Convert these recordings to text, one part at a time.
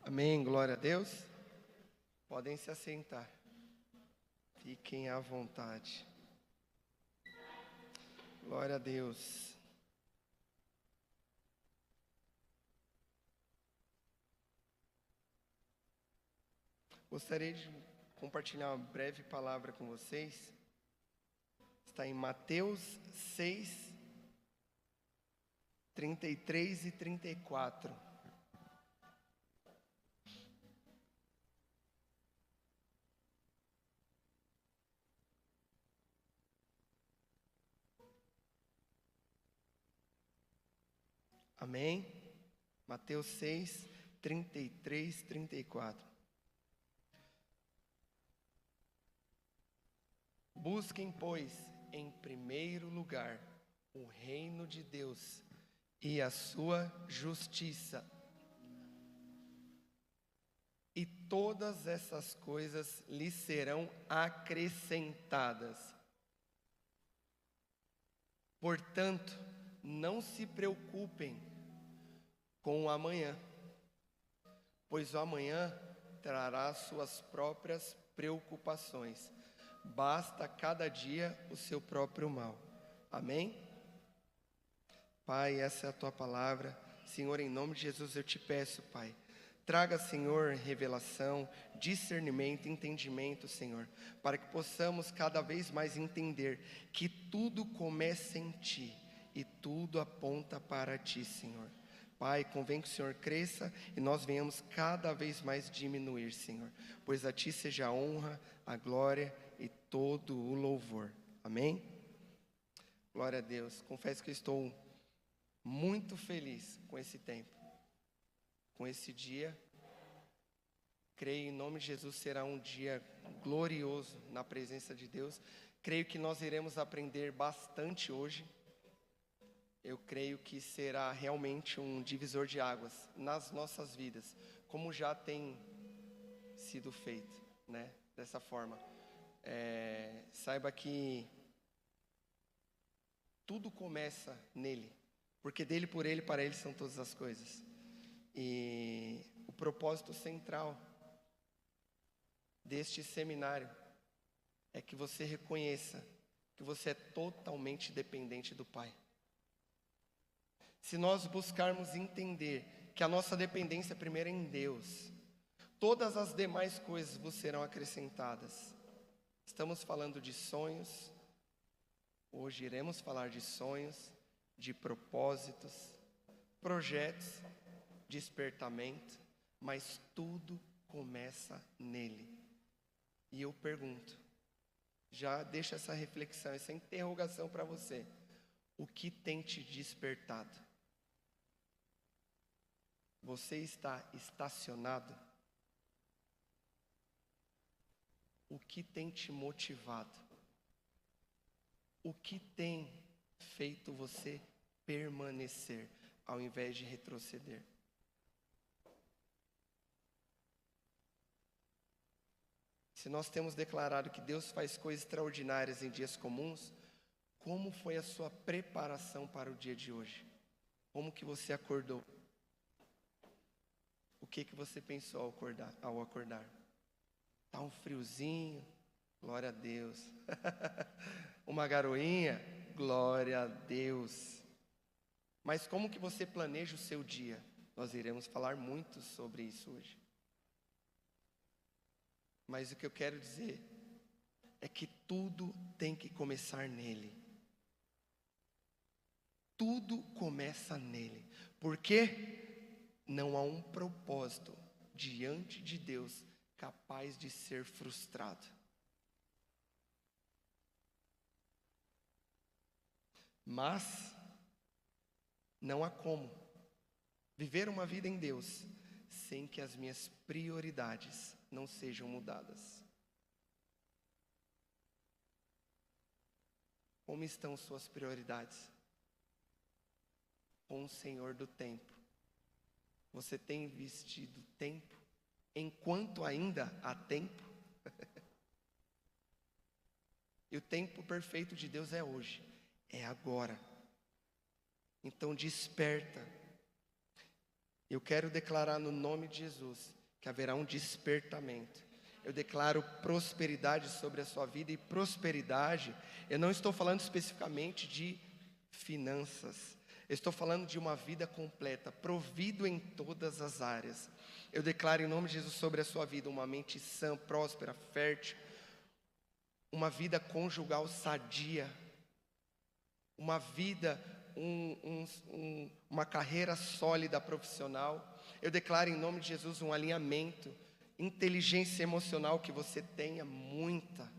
Amém, glória a Deus. Podem se assentar. Fiquem à vontade. Glória a Deus. Gostaria de compartilhar uma breve palavra com vocês. Está em Mateus 6, 33 e 34. Amém? Mateus 6, 33, 34. Busquem, pois, em primeiro lugar o reino de Deus e a sua justiça, e todas essas coisas lhes serão acrescentadas. Portanto, não se preocupem com o amanhã, pois o amanhã trará suas próprias preocupações. Basta cada dia o seu próprio mal. Amém? Pai, essa é a tua palavra. Senhor, em nome de Jesus eu te peço, Pai. Traga, Senhor, revelação, discernimento, entendimento, Senhor, para que possamos cada vez mais entender que tudo começa em Ti e tudo aponta para Ti, Senhor. Pai, convém que o Senhor cresça e nós venhamos cada vez mais diminuir, Senhor, pois a Ti seja a honra, a glória e todo o louvor. Amém? Glória a Deus. Confesso que eu estou muito feliz com esse tempo, com esse dia. Creio em nome de Jesus será um dia glorioso na presença de Deus. Creio que nós iremos aprender bastante hoje. Eu creio que será realmente um divisor de águas nas nossas vidas, como já tem sido feito, né? Dessa forma. Saiba que tudo começa nele, porque dele, por ele, para ele são todas as coisas. E o propósito central deste seminário é que você reconheça que você é totalmente dependente do Pai. Se nós buscarmos entender que a nossa dependência primeiro é em Deus, todas as demais coisas vos serão acrescentadas. Estamos falando de sonhos. Hoje iremos falar de sonhos, de propósitos, projetos, despertamento, mas tudo começa nele. E eu pergunto, já deixo essa reflexão, essa interrogação para você: o que tem te despertado? Você está estacionado? O que tem te motivado? O que tem feito você permanecer ao invés de retroceder? Se nós temos declarado que Deus faz coisas extraordinárias em dias comuns, como foi a sua preparação para o dia de hoje? Como que você acordou? O que você pensou ao acordar? Tá um friozinho? Glória a Deus. Uma garoinha? Glória a Deus. Mas como que você planeja o seu dia? Nós iremos falar muito sobre isso hoje. Mas o que eu quero dizer é que tudo tem que começar nele. Tudo começa nele. Por quê? Não há um propósito diante de Deus capaz de ser frustrado. Mas não há como viver uma vida em Deus sem que as minhas prioridades não sejam mudadas. Como estão suas prioridades? Com o Senhor do tempo. Você tem investido tempo enquanto ainda há tempo? E o tempo perfeito de Deus é hoje, é agora. Então desperta. Eu quero declarar no nome de Jesus que haverá um despertamento. Eu declaro prosperidade sobre a sua vida, e prosperidade, eu não estou falando especificamente de finanças. Eu estou falando de uma vida completa, provido em todas as áreas. Eu declaro em nome de Jesus sobre a sua vida uma mente sã, próspera, fértil, uma vida conjugal sadia, uma vida, uma carreira sólida profissional. Eu declaro em nome de Jesus um alinhamento, inteligência emocional que você tenha muita.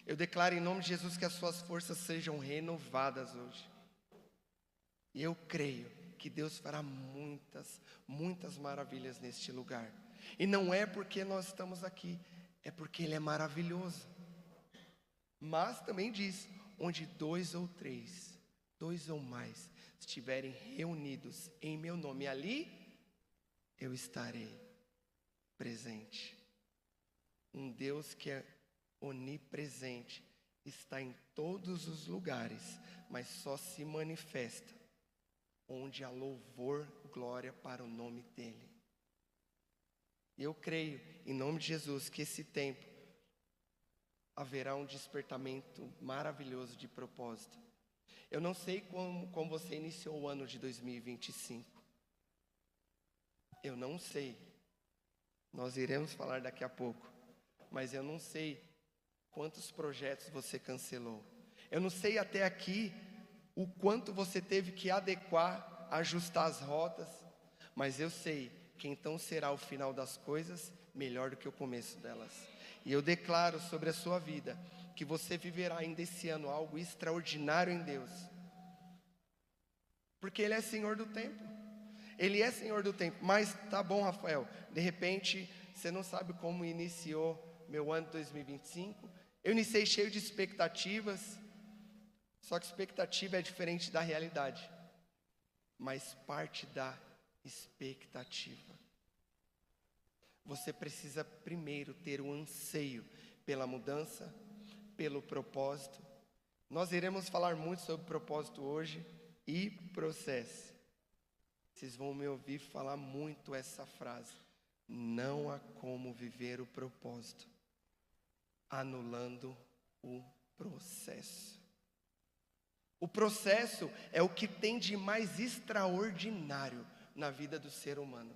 Eu declaro em nome de Jesus que as suas forças sejam renovadas hoje. E eu creio que Deus fará muitas, muitas maravilhas neste lugar. E não é porque nós estamos aqui, é porque Ele é maravilhoso. Mas também diz, onde dois ou mais, estiverem reunidos em meu nome, ali eu estarei presente. Um Deus que é onipresente, está em todos os lugares, mas só se manifesta onde há louvor, glória para o nome dEle. Eu creio, em nome de Jesus, que esse tempo haverá um despertamento maravilhoso de propósito. Eu não sei como você iniciou o ano de 2025. Eu não sei. Nós iremos falar daqui a pouco. Mas eu não sei quantos projetos você cancelou. Eu não sei até aqui o quanto você teve que adequar, ajustar as rotas. Mas eu sei que então será o final das coisas melhor do que o começo delas. E eu declaro sobre a sua vida que você viverá ainda esse ano algo extraordinário em Deus. Porque Ele é Senhor do tempo. Ele é Senhor do tempo. Mas tá bom, Rafael, de repente você não sabe como iniciou meu ano de 2025. Eu iniciei cheio de expectativas. Só que expectativa é diferente da realidade. Mas parte da expectativa. Você precisa primeiro ter um anseio pela mudança, pelo propósito. Nós iremos falar muito sobre propósito hoje e processo. Vocês vão me ouvir falar muito essa frase. Não há como viver o propósito anulando o processo. O processo é o que tem de mais extraordinário na vida do ser humano.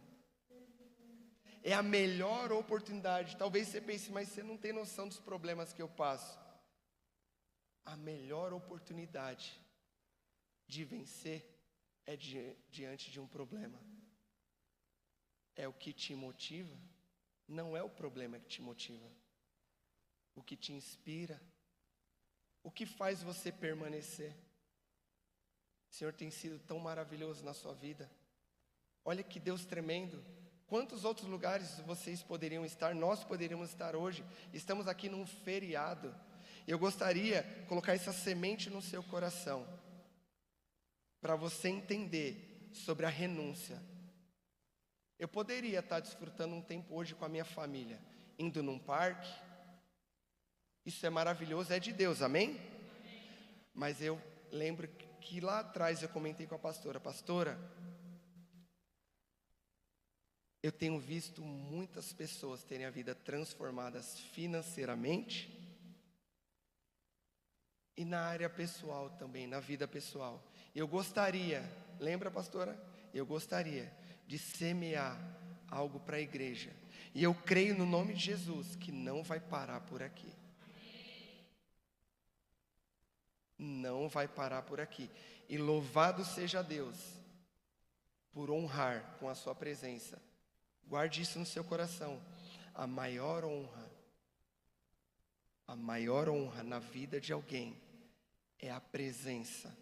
É a melhor oportunidade. Talvez você pense, mas você não tem noção dos problemas que eu passo. A melhor oportunidade de vencer é diante de um problema. É o que te motiva, não é o problema que te motiva. O que te inspira, o que faz você permanecer. O Senhor tem sido tão maravilhoso na sua vida. Olha que Deus tremendo. Quantos outros lugares vocês poderiam estar? Nós poderíamos estar hoje. Estamos aqui num feriado. Eu gostaria de colocar essa semente no seu coração, para você entender sobre a renúncia. Eu poderia estar desfrutando um tempo hoje com a minha família, indo num parque. Isso é maravilhoso, é de Deus, amém? Mas eu lembro que lá atrás eu comentei com a pastora. Pastora, eu tenho visto muitas pessoas terem a vida transformadas financeiramente e na área pessoal também, na vida pessoal. Eu gostaria, lembra, pastora? Eu gostaria de semear algo para a igreja. E eu creio no nome de Jesus que não vai parar por aqui. Não vai parar por aqui. E louvado seja Deus por honrar com a sua presença. Guarde isso no seu coração. A maior honra na vida de alguém é a presença.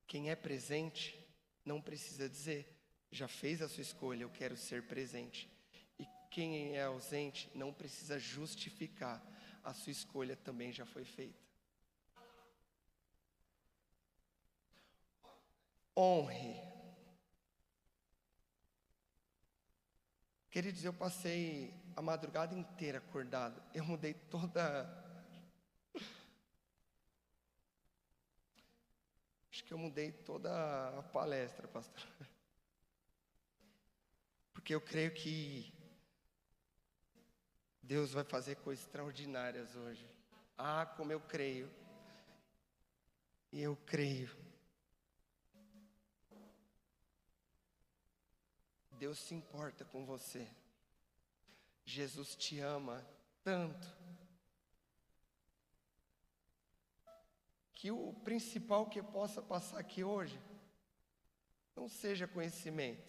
Quem é presente não precisa dizer, já fez a sua escolha, eu quero ser presente. E quem é ausente não precisa justificar, a sua escolha também já foi feita. Honre. Queridos, eu passei a madrugada inteira acordado. Eu mudei toda... Acho que eu mudei toda a palestra, pastor. Porque eu creio que Deus vai fazer coisas extraordinárias hoje. Ah, como eu creio. E eu creio. Deus se importa com você. Jesus te ama tanto. Que o principal que possa passar aqui hoje não seja conhecimento,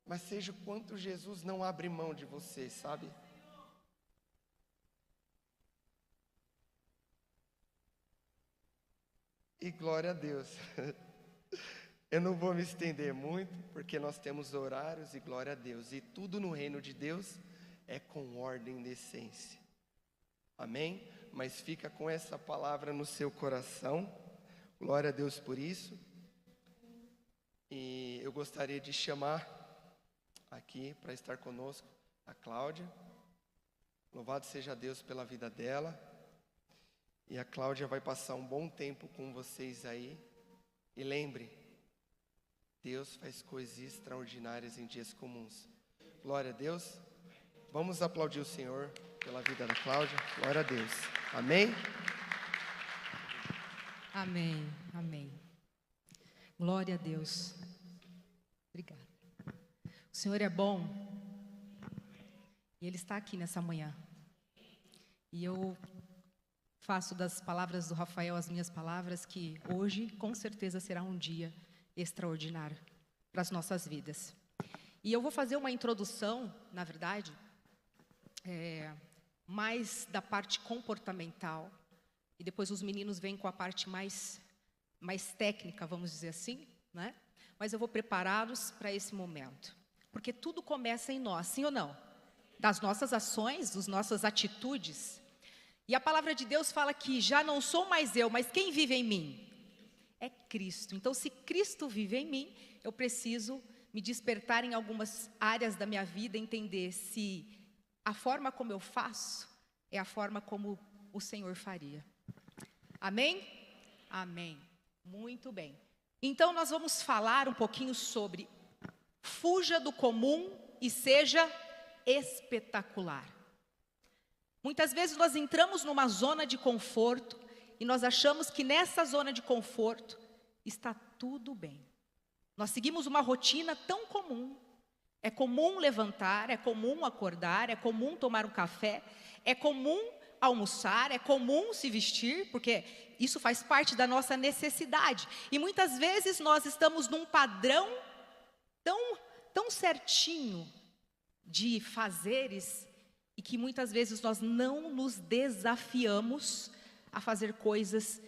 mas seja o quanto Jesus não abre mão de você, sabe? E glória a Deus. Eu não vou me estender muito, porque nós temos horários e glória a Deus. E tudo no reino de Deus é com ordem e decência. Amém? Mas fica com essa palavra no seu coração. Glória a Deus por isso. E eu gostaria de chamar aqui para estar conosco a Cláudia. Louvado seja Deus pela vida dela. E a Cláudia vai passar um bom tempo com vocês aí. E lembre, Deus faz coisas extraordinárias em dias comuns. Glória a Deus. Vamos aplaudir o Senhor pela vida da Cláudia. Glória a Deus. Amém? Amém, amém. Glória a Deus. Obrigada. O Senhor é bom e Ele está aqui nessa manhã. E eu faço das palavras do Rafael as minhas palavras, que hoje com certeza será um dia extraordinário para as nossas vidas. E eu vou fazer uma introdução, na verdade, mais da parte comportamental, e depois os meninos vêm com a parte mais técnica, vamos dizer assim, né? Mas eu vou prepará-los para esse momento, porque tudo começa em nós, sim ou não? Das nossas ações, das nossas atitudes. E a palavra de Deus fala que já não sou mais eu, mas quem vive em mim? É Cristo. Então, se Cristo vive em mim, eu preciso me despertar em algumas áreas da minha vida, entender se a forma como eu faço é a forma como o Senhor faria. Amém? Amém. Muito bem. Então, nós vamos falar um pouquinho sobre fuja do comum e seja espetacular. Muitas vezes nós entramos numa zona de conforto e nós achamos que nessa zona de conforto está tudo bem. Nós seguimos uma rotina tão comum. É comum levantar, é comum acordar, é comum tomar um café, é comum almoçar, é comum se vestir, porque isso faz parte da nossa necessidade. E muitas vezes nós estamos num padrão tão certinho de fazeres, e que muitas vezes nós não nos desafiamos a fazer coisas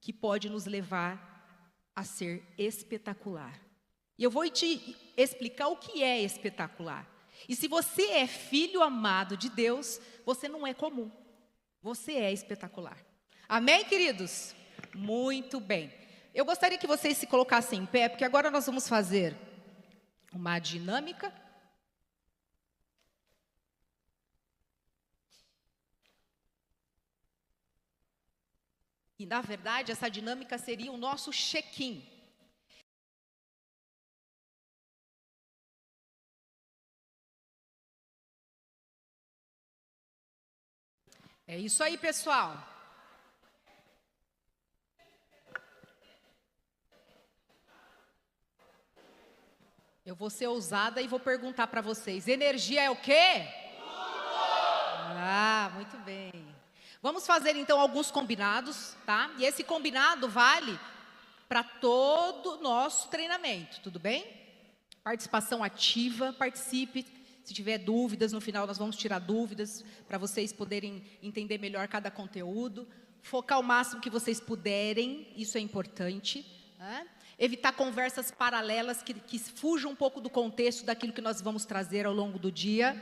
que podem nos levar a ser espetacular. E eu vou te explicar o que é espetacular. E se você é filho amado de Deus, você não é comum. Você é espetacular. Amém, queridos? Muito bem. Eu gostaria que vocês se colocassem em pé, porque agora nós vamos fazer uma dinâmica. E, na verdade, essa dinâmica seria o nosso check-in. É isso aí, pessoal. Eu vou ser ousada e vou perguntar para vocês: energia é o quê? Ah, muito bem. Vamos fazer então alguns combinados, tá? E esse combinado vale para todo o nosso treinamento, tudo bem? Participação ativa, participe. Se tiver dúvidas, no final nós vamos tirar dúvidas para vocês poderem entender melhor cada conteúdo. Focar o máximo que vocês puderem, isso é importante, né? Evitar conversas paralelas que fujam um pouco do contexto daquilo que nós vamos trazer ao longo do dia.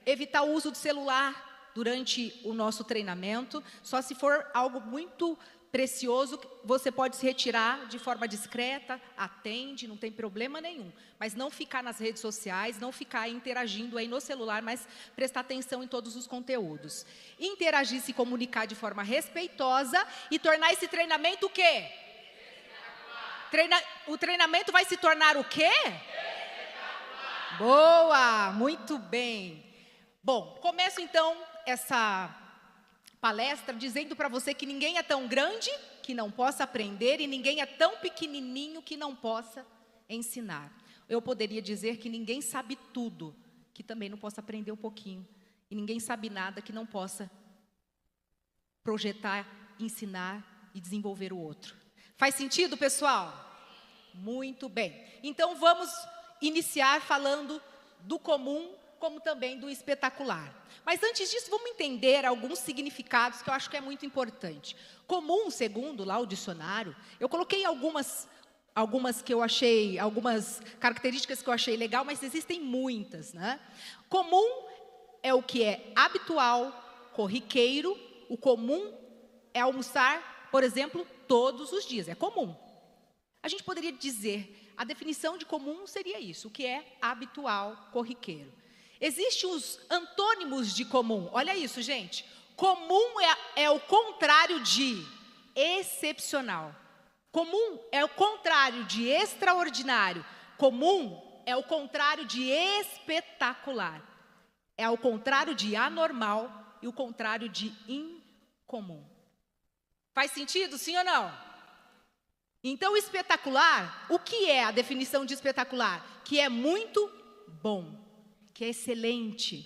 Evitar o uso do celular durante o nosso treinamento, só se for algo muito precioso, você pode se retirar de forma discreta, atende, não tem problema nenhum. Mas não ficar nas redes sociais, não ficar interagindo aí no celular, mas prestar atenção em todos os conteúdos. Interagir, se comunicar de forma respeitosa e tornar esse treinamento o quê? O treinamento vai se tornar o quê? Boa, muito bem. Bom, começo então essa palestra dizendo para você que ninguém é tão grande que não possa aprender e ninguém é tão pequenininho que não possa ensinar. Eu poderia dizer que ninguém sabe tudo, que também não possa aprender um pouquinho. E ninguém sabe nada que não possa projetar, ensinar e desenvolver o outro. Faz sentido, pessoal? Muito bem. Então vamos iniciar falando do comum, como também do espetacular. Mas antes disso, vamos entender alguns significados que eu acho que é muito importante. Comum, segundo lá o dicionário, eu coloquei algumas que eu achei, algumas características que eu achei legal, mas existem muitas, né? Comum é o que é habitual, corriqueiro. O comum é almoçar, por exemplo, todos os dias. É comum. A gente poderia dizer, a definição de comum seria isso, o que é habitual, corriqueiro. Existem os antônimos de comum. Olha isso, gente. Comum é o contrário de excepcional. Comum é o contrário de extraordinário. Comum é o contrário de espetacular. É o contrário de anormal e o contrário de incomum. Faz sentido, sim ou não? Então, espetacular, o que é a definição de espetacular? Que é muito bom, que é excelente.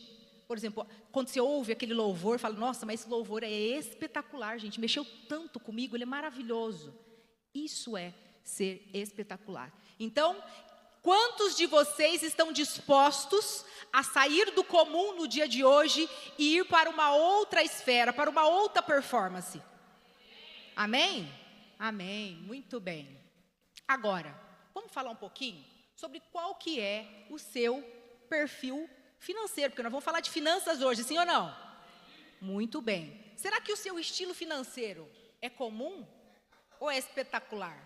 Por exemplo, quando você ouve aquele louvor, fala, nossa, mas esse louvor é espetacular, gente, mexeu tanto comigo, ele é maravilhoso. Isso é ser espetacular. Então, quantos de vocês estão dispostos a sair do comum no dia de hoje e ir para uma outra esfera, para uma outra performance? Amém? Amém, muito bem. Agora, vamos falar um pouquinho sobre qual que é o seu perfil financeiro, porque nós vamos falar de finanças hoje, sim ou não? Muito bem. Será que o seu estilo financeiro é comum ou é espetacular?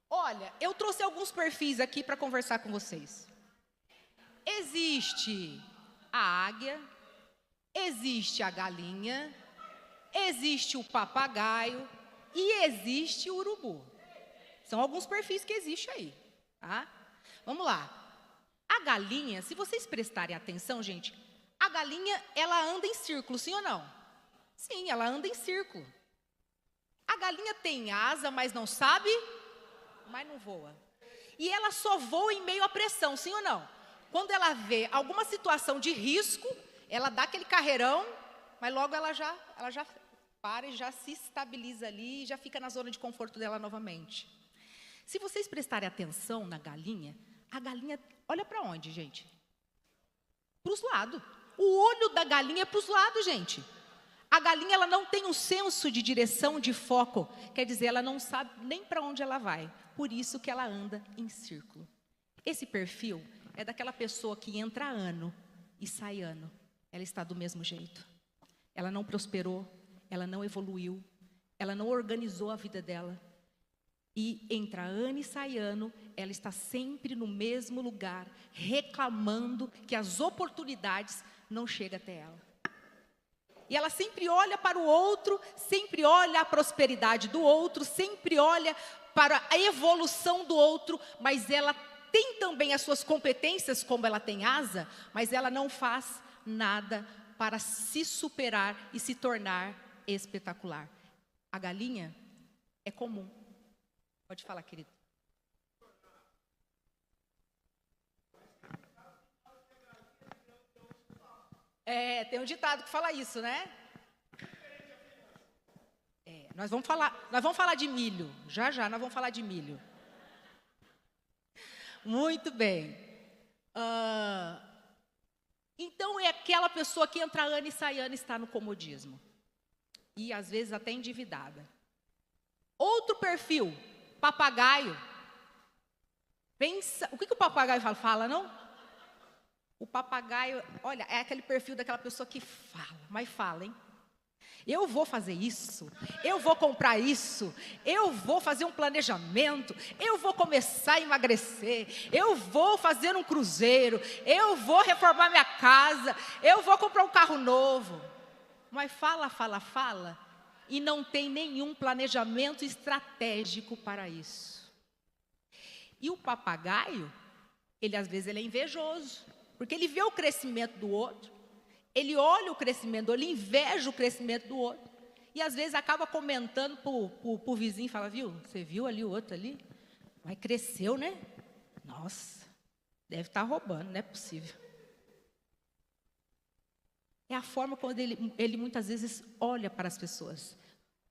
Olha, eu trouxe alguns perfis aqui para conversar com vocês. Existe a águia, existe a galinha, existe o papagaio e existe o urubu. São alguns perfis que existem aí, tá? Vamos lá. A galinha, se vocês prestarem atenção, gente, a galinha, ela anda em círculo, sim ou não? Sim, ela anda em círculo. A galinha tem asa, mas não sabe, mas não voa. E ela só voa em meio à pressão, sim ou não? Quando ela vê alguma situação de risco, ela dá aquele carreirão, mas logo ela já para e já se estabiliza ali e já fica na zona de conforto dela novamente. Se vocês prestarem atenção na galinha, a galinha olha para onde, gente? Para os lados. O olho da galinha é para os lados, gente. A galinha, ela não tem um senso de direção, de foco. Quer dizer, ela não sabe nem para onde ela vai. Por isso que ela anda em círculo. Esse perfil é daquela pessoa que entra ano e sai ano. Ela está do mesmo jeito. Ela não prosperou, ela não evoluiu, ela não organizou a vida dela. E entra ano e sai ano, ela está sempre no mesmo lugar, reclamando que as oportunidades não chegam até ela. E ela sempre olha para o outro, sempre olha a prosperidade do outro, sempre olha para a evolução do outro, mas ela tem também as suas competências, como ela tem asa, mas ela não faz nada para se superar e se tornar espetacular. A galinha é comum. Pode falar, querido. Tem um ditado que fala isso, né? Nós vamos falar de milho. Já nós vamos falar de milho. Muito bem. Então é aquela pessoa que entra ano e sai ano e está no comodismo. E às vezes até endividada. Outro perfil, papagaio. Pensa, o que o papagaio fala, não? O papagaio, olha, é aquele perfil daquela pessoa que fala, mas fala, hein? Eu vou fazer isso, eu vou comprar isso, eu vou fazer um planejamento, eu vou começar a emagrecer, eu vou fazer um cruzeiro, eu vou reformar minha casa, eu vou comprar um carro novo. Mas fala, fala, fala, e não tem nenhum planejamento estratégico para isso. E o papagaio, às vezes ele é invejoso, porque ele vê o crescimento do outro, ele olha o crescimento, ele inveja o crescimento do outro. E às vezes acaba comentando para o vizinho, fala, viu, você viu ali o outro ali? Mas cresceu, né? Nossa, deve estar roubando, não é possível. É a forma quando ele muitas vezes olha para as pessoas.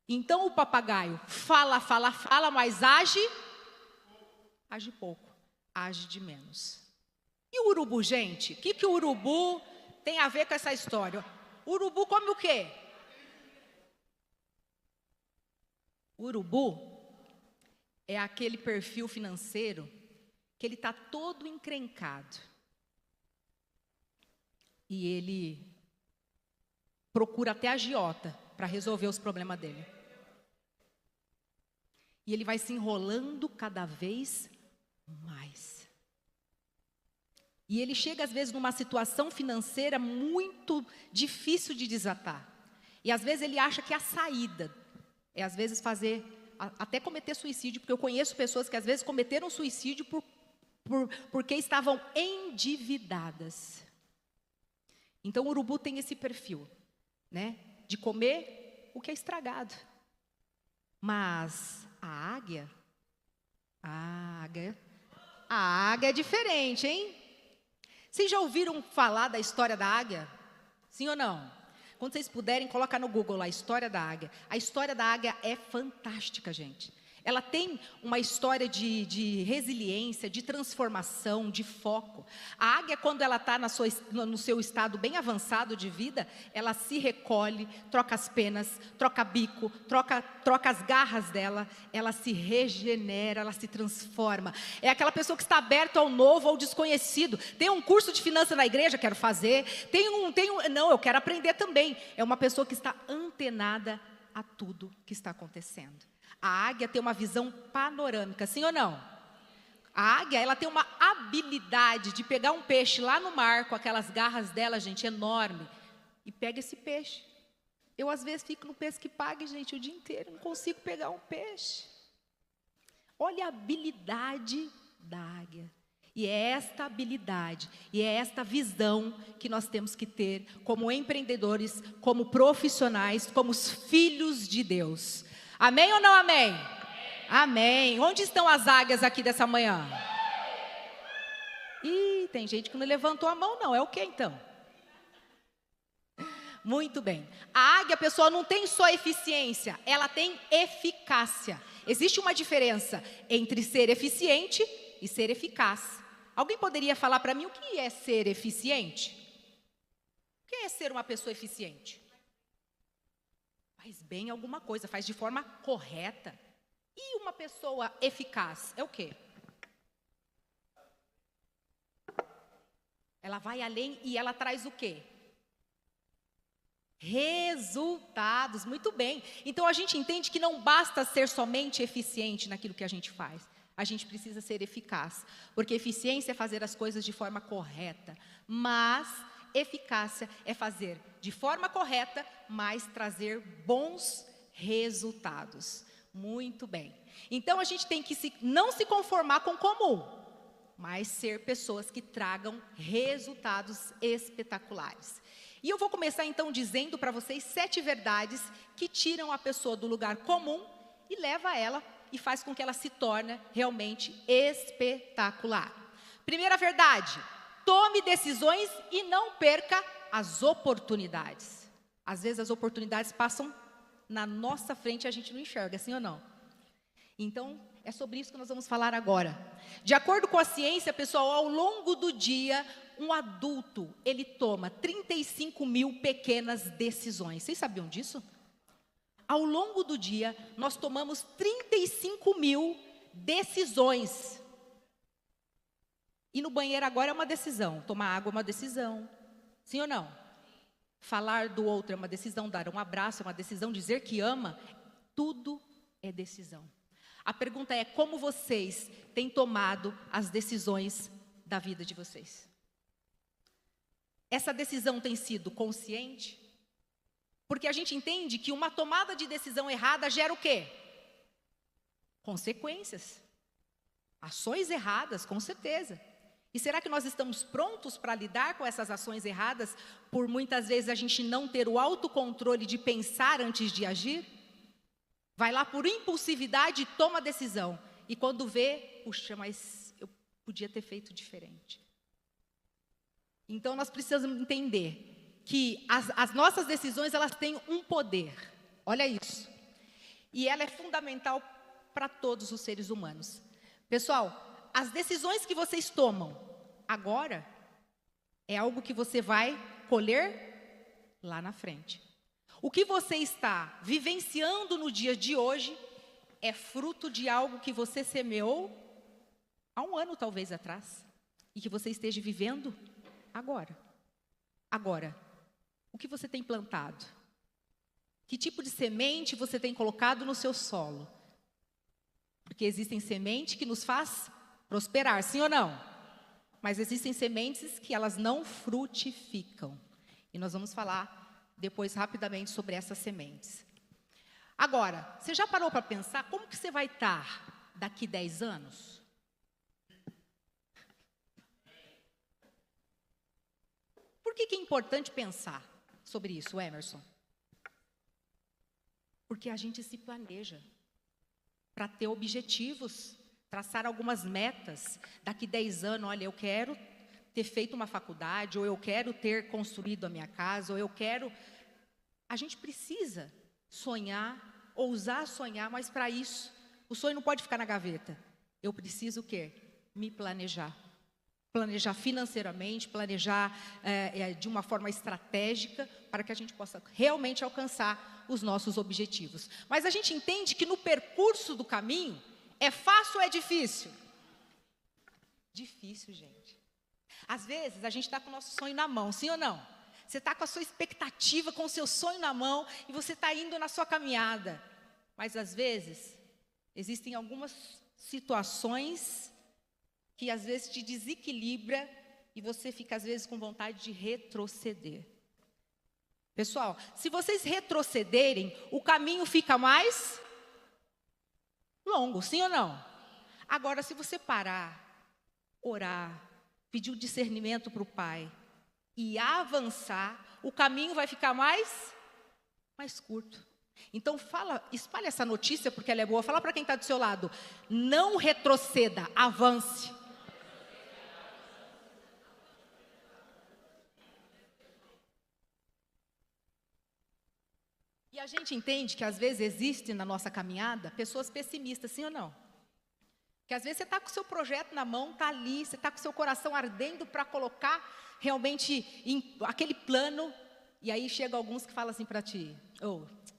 Então o papagaio fala, fala, fala, mas age pouco, age de menos. E o urubu, gente? O que o urubu tem a ver com essa história? O urubu come o quê? O urubu é aquele perfil financeiro que ele está todo encrencado. E ele procura até agiota para resolver os problemas dele. E ele vai se enrolando cada vez mais. E ele chega, às vezes, numa situação financeira muito difícil de desatar. E, às vezes, ele acha que a saída é, às vezes, até cometer suicídio, porque eu conheço pessoas que, às vezes, cometeram suicídio porque estavam endividadas. Então, o urubu tem esse perfil, né, de comer o que é estragado. Mas a águia é diferente, hein? Vocês já ouviram falar da história da águia? Sim ou não? Quando vocês puderem, coloca no Google lá, a história da águia. A história da águia é fantástica, gente. Ela tem uma história de resiliência, de transformação, de foco. A águia, quando ela está no seu estado bem avançado de vida, ela se recolhe, troca as penas, troca bico, troca as garras dela, ela se regenera, ela se transforma. É aquela pessoa que está aberta ao novo, ao desconhecido. Tem um curso de finanças na igreja, quero fazer. Não, eu quero aprender também. É uma pessoa que está antenada a tudo que está acontecendo. A águia tem uma visão panorâmica, sim ou não? A águia, ela tem uma habilidade de pegar um peixe lá no mar, com aquelas garras dela, gente, enorme, e pega esse peixe. Eu, às vezes, fico no pesque-pague, gente, o dia inteiro, não consigo pegar um peixe. Olha a habilidade da águia. E é esta habilidade, e é esta visão que nós temos que ter como empreendedores, como profissionais, como os filhos de Deus. Amém ou não amém? Amém. Onde estão as águias aqui dessa manhã? Ih, tem gente que não levantou a mão não, é o que então? Muito bem. A águia, pessoal, não tem só eficiência, ela tem eficácia. Existe uma diferença entre ser eficiente e ser eficaz. Alguém poderia falar para mim o que é ser eficiente? O que é ser uma pessoa eficiente? Faz bem alguma coisa, faz de forma correta. E uma pessoa eficaz é o quê? Ela vai além e ela traz o quê? Resultados, muito bem. Então a gente entende que não basta ser somente eficiente naquilo que a gente faz. A gente precisa ser eficaz, porque eficiência é fazer as coisas de forma correta, mas eficácia é fazer de forma correta, mas trazer bons resultados. Muito bem. Então a gente tem que não se conformar com o comum, mas ser pessoas que tragam resultados espetaculares. E eu vou começar então dizendo para vocês 7 verdades que tiram a pessoa do lugar comum e leva ela e faz com que ela se torne realmente espetacular. Primeira verdade: tome decisões e não perca as oportunidades. Às vezes as oportunidades passam na nossa frente e a gente não enxerga, sim ou não? Então, é sobre isso que nós vamos falar agora. De acordo com a ciência, pessoal, ao longo do dia, um adulto, ele toma 35 mil pequenas decisões. Vocês sabiam disso? Ao longo do dia, nós tomamos 35 mil decisões. Ir no banheiro agora é uma decisão. Tomar água é uma decisão. Sim ou não? Falar do outro é uma decisão. Dar um abraço é uma decisão. Dizer que ama, tudo é decisão. A pergunta é: como vocês têm tomado as decisões da vida de vocês? Essa decisão tem sido consciente? Porque a gente entende que uma tomada de decisão errada gera o quê? Consequências. Ações erradas, com certeza. E será que nós estamos prontos para lidar com essas ações erradas, por muitas vezes a gente não ter o autocontrole de pensar antes de agir? Vai lá por impulsividade e toma decisão. E quando vê, puxa, mas eu podia ter feito diferente. Então nós precisamos entender que as nossas decisões, elas têm um poder. Olha isso. E ela é fundamental para todos os seres humanos. Pessoal, as decisões que vocês tomam agora é algo que você vai colher lá na frente. O que você está vivenciando no dia de hoje é fruto de algo que você semeou há um ano talvez atrás e que você esteja vivendo agora. Agora, o que você tem plantado? Que tipo de semente você tem colocado no seu solo? Porque existem sementes que nos faz prosperar, sim ou não? Mas existem sementes que elas não frutificam. E nós vamos falar depois rapidamente sobre essas sementes. Agora, você já parou para pensar como que você vai estar daqui 10 anos? Por que é importante pensar sobre isso, Emerson? Porque a gente se planeja para ter objetivos, traçar algumas metas. Daqui 10 anos, olha, eu quero ter feito uma faculdade, ou eu quero ter construído a minha casa, ou eu quero... A gente precisa sonhar, ousar sonhar, mas para isso, o sonho não pode ficar na gaveta. Eu preciso o quê? Me planejar. Planejar financeiramente, planejar de uma forma estratégica, para que a gente possa realmente alcançar os nossos objetivos. Mas a gente entende que no percurso do caminho, é fácil ou é difícil? Difícil, gente. Às vezes, a gente está com o nosso sonho na mão, sim ou não? Você está com a sua expectativa, com o seu sonho na mão, e você está indo na sua caminhada. Mas, às vezes, existem algumas situações que, às vezes, te desequilibra, e você fica, às vezes, com vontade de retroceder. Pessoal, se vocês retrocederem, o caminho fica mais longo, sim ou não? Agora, se você parar, orar, pedir o discernimento para o Pai e avançar, o caminho vai ficar mais curto. Então, espalha essa notícia, porque ela é boa. Fala para quem está do seu lado, não retroceda, avance. E a gente entende que às vezes existe na nossa caminhada pessoas pessimistas, sim ou não? Que às vezes você está com o seu projeto na mão, está ali, você está com o seu coração ardendo para colocar realmente aquele plano, e aí chega alguns que falam assim para ti,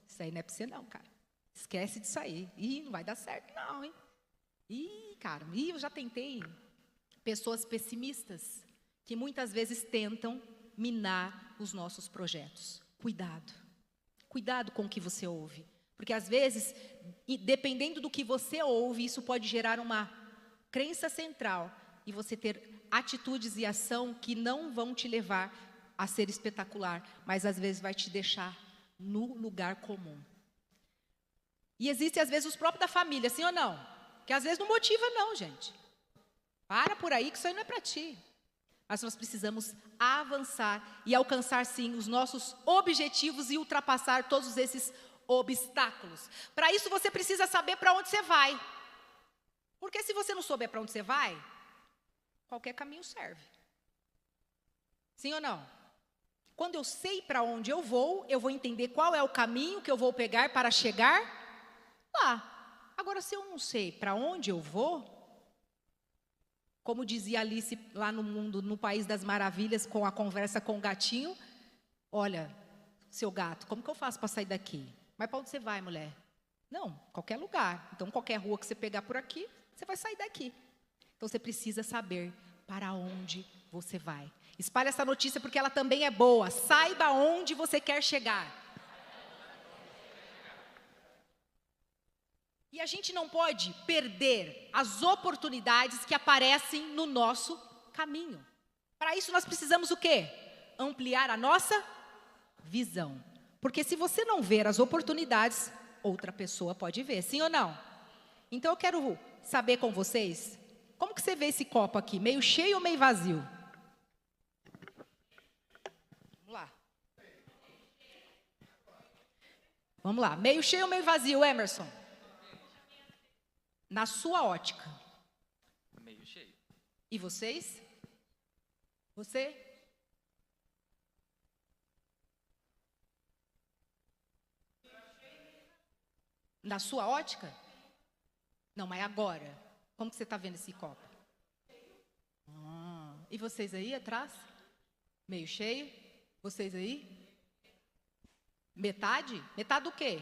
isso aí não é para você não, cara. Esquece disso aí. Não vai dar certo não, hein? Cara, eu já tentei. Pessoas pessimistas, que muitas vezes tentam minar os nossos projetos. Cuidado com o que você ouve. Porque às vezes, dependendo do que você ouve, isso pode gerar uma crença central e você ter atitudes e ação que não vão te levar a ser espetacular, mas às vezes vai te deixar no lugar comum. E existe às vezes os próprios da família, sim ou não? Que às vezes não motiva não, gente. Para por aí que isso aí não é para ti. Mas nós precisamos avançar e alcançar sim os nossos objetivos e ultrapassar todos esses obstáculos. Para isso você precisa saber para onde você vai. Porque se você não souber para onde você vai, qualquer caminho serve. Sim ou não? Quando eu sei para onde eu vou entender qual é o caminho que eu vou pegar para chegar lá. Agora, se eu não sei para onde eu vou, como dizia Alice lá no País das Maravilhas, com a conversa com o gatinho, olha, seu gato, como que eu faço para sair daqui? Mas para onde você vai, mulher? Não, qualquer lugar. Então, qualquer rua que você pegar por aqui, você vai sair daqui. Então, você precisa saber para onde você vai. Espalhe essa notícia porque ela também é boa. Saiba onde você quer chegar. E a gente não pode perder as oportunidades que aparecem no nosso caminho. Para isso nós precisamos o quê? Ampliar a nossa visão. Porque se você não ver as oportunidades, outra pessoa pode ver, sim ou não? Então eu quero saber com vocês, como que você vê esse copo aqui? Meio cheio ou meio vazio? Vamos lá, meio cheio ou meio vazio, Emerson? Na sua ótica. Meio cheio. E vocês? Você? Na sua ótica? Não, mas agora. Como que você está vendo esse copo? E vocês aí atrás? Meio cheio? Vocês aí? Metade? Metade do quê?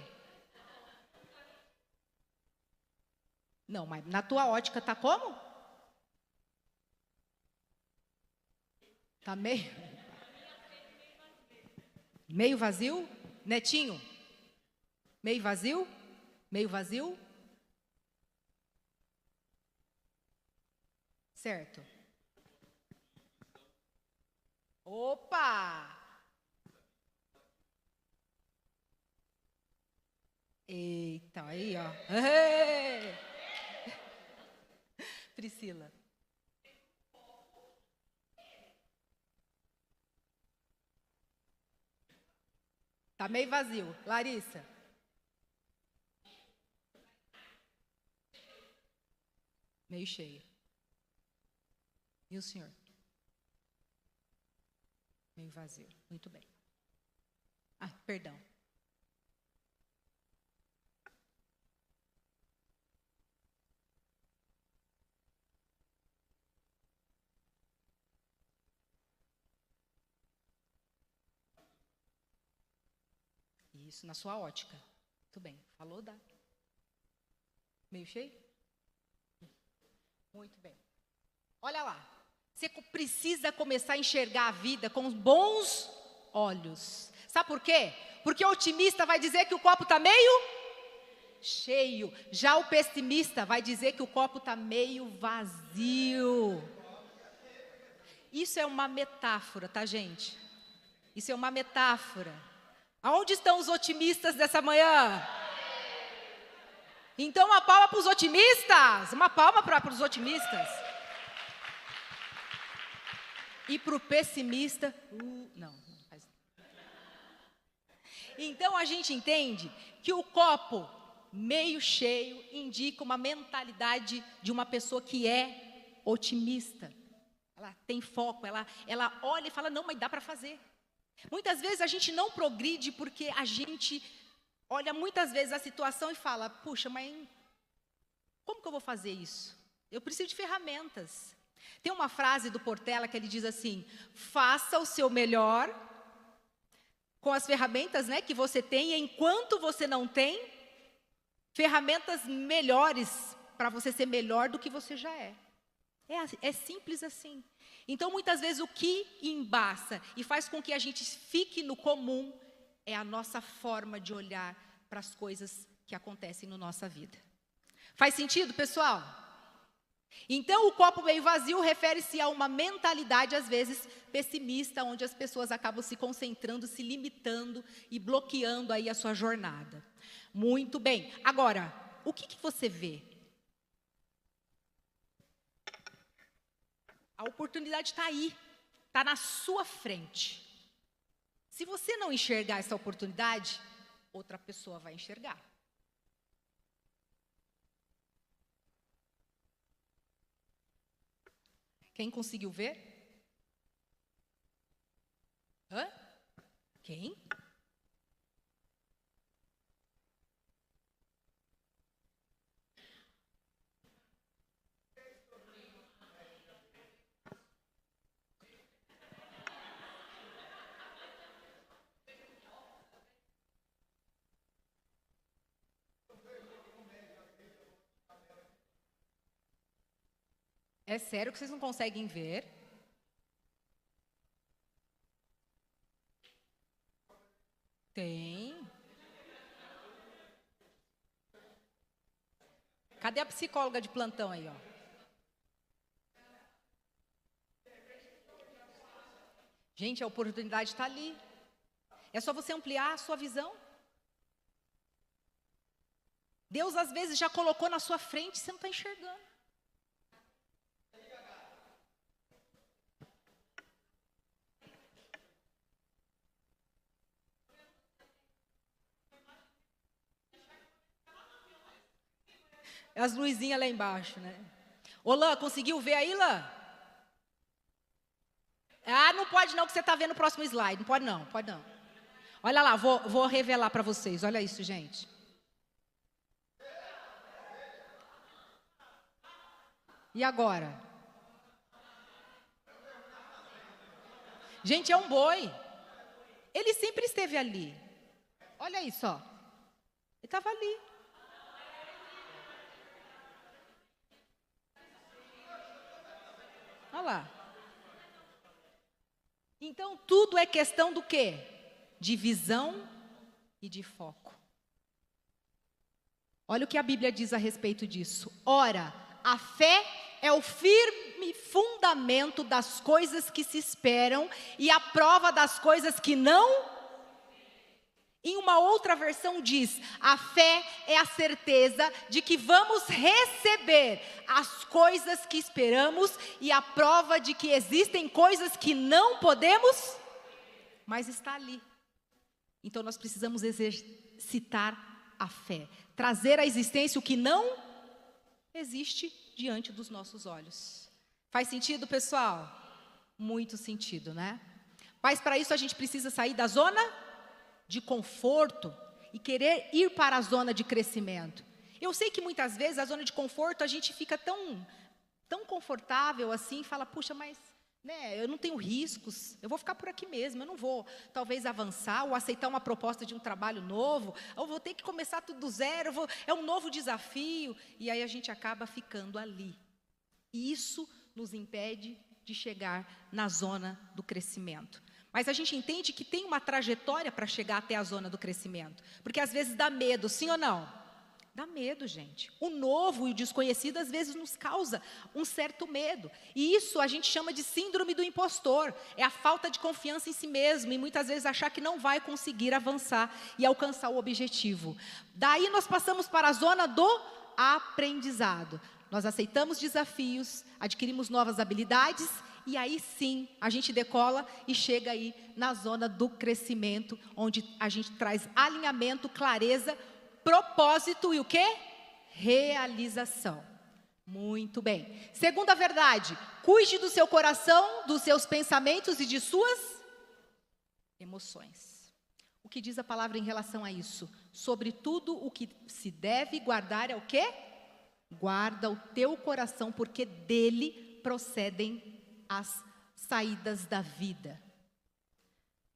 Não, mas na tua ótica tá como? Tá meio vazio? Netinho? Meio vazio? Meio vazio? Certo. Opa! Eita, aí, ó. Ei! Priscila. Tá meio vazio. Larissa. Meio cheio. E o senhor? Meio vazio. Muito bem. Ah, perdão. Isso, na sua ótica. Muito bem. Falou, dá. Meio cheio? Muito bem. Olha lá. Você precisa começar a enxergar a vida com bons olhos. Sabe por quê? Porque o otimista vai dizer que o copo está meio cheio. Já o pessimista vai dizer que o copo está meio vazio. Isso é uma metáfora, tá, gente? Isso é uma metáfora. Aonde estão os otimistas dessa manhã? Então, uma palma para os otimistas. Uma palma para os otimistas. E para o pessimista, não faz. Então, a gente entende que o copo meio cheio indica uma mentalidade de uma pessoa que é otimista. Ela tem foco, ela olha e fala, não, mas dá para fazer. Muitas vezes a gente não progride porque a gente olha muitas vezes a situação e fala, puxa, mas como que eu vou fazer isso? Eu preciso de ferramentas. Tem uma frase do Portela que ele diz assim, faça o seu melhor com as ferramentas, né, que você tem, e enquanto você não tem ferramentas melhores para você ser melhor do que você já é. É simples assim. Então, muitas vezes, o que embaça e faz com que a gente fique no comum é a nossa forma de olhar para as coisas que acontecem na nossa vida. Faz sentido, pessoal? Então, o copo meio vazio refere-se a uma mentalidade, às vezes, pessimista, onde as pessoas acabam se concentrando, se limitando e bloqueando aí a sua jornada. Muito bem. Agora, o que você vê? A oportunidade está aí, está na sua frente. Se você não enxergar essa oportunidade, outra pessoa vai enxergar. Quem conseguiu ver? Hã? Quem? É sério que vocês não conseguem ver? Tem. Cadê a psicóloga de plantão aí, ó? Gente, a oportunidade está ali. É só você ampliar a sua visão. Deus, às vezes, já colocou na sua frente, você não está enxergando. As luzinhas lá embaixo, né? Ô, Lã, conseguiu ver aí, Lã? Ah, não pode não, que você está vendo o próximo slide. Não pode não, pode não. Olha lá, vou revelar para vocês. Olha isso, gente. E agora? Gente, é um boi. Ele sempre esteve ali. Olha isso, ó. Ele estava ali. Olha lá. Então, tudo é questão do quê? De visão e de foco. Olha o que a Bíblia diz a respeito disso. Ora, a fé é o firme fundamento das coisas que se esperam e a prova das coisas que não. Em uma outra versão diz, a fé é a certeza de que vamos receber as coisas que esperamos e a prova de que existem coisas que não podemos, mas está ali. Então nós precisamos exercitar a fé, trazer à existência o que não existe diante dos nossos olhos. Faz sentido, pessoal? Muito sentido, né? Mas para isso a gente precisa sair da zona de conforto e querer ir para a zona de crescimento. Eu sei que muitas vezes a zona de conforto a gente fica tão confortável assim e fala, puxa, mas eu não tenho riscos, eu vou ficar por aqui mesmo, eu não vou talvez avançar ou aceitar uma proposta de um trabalho novo, ou vou ter que começar tudo do zero, é um novo desafio, e aí a gente acaba ficando ali. E isso nos impede de chegar na zona do crescimento. Mas a gente entende que tem uma trajetória para chegar até a zona do crescimento. Porque às vezes dá medo, sim ou não? Dá medo, gente. O novo e o desconhecido às vezes nos causa um certo medo. E isso a gente chama de síndrome do impostor. É a falta de confiança em si mesmo e muitas vezes achar que não vai conseguir avançar e alcançar o objetivo. Daí nós passamos para a zona do aprendizado. Nós aceitamos desafios, adquirimos novas habilidades e aí sim, a gente decola e chega aí na zona do crescimento, onde a gente traz alinhamento, clareza, propósito e o quê? Realização. Muito bem. Segunda verdade, cuide do seu coração, dos seus pensamentos e de suas emoções. O que diz a palavra em relação a isso? Sobre tudo o que se deve guardar é o quê? Guarda o teu coração, porque dele procedem as saídas da vida.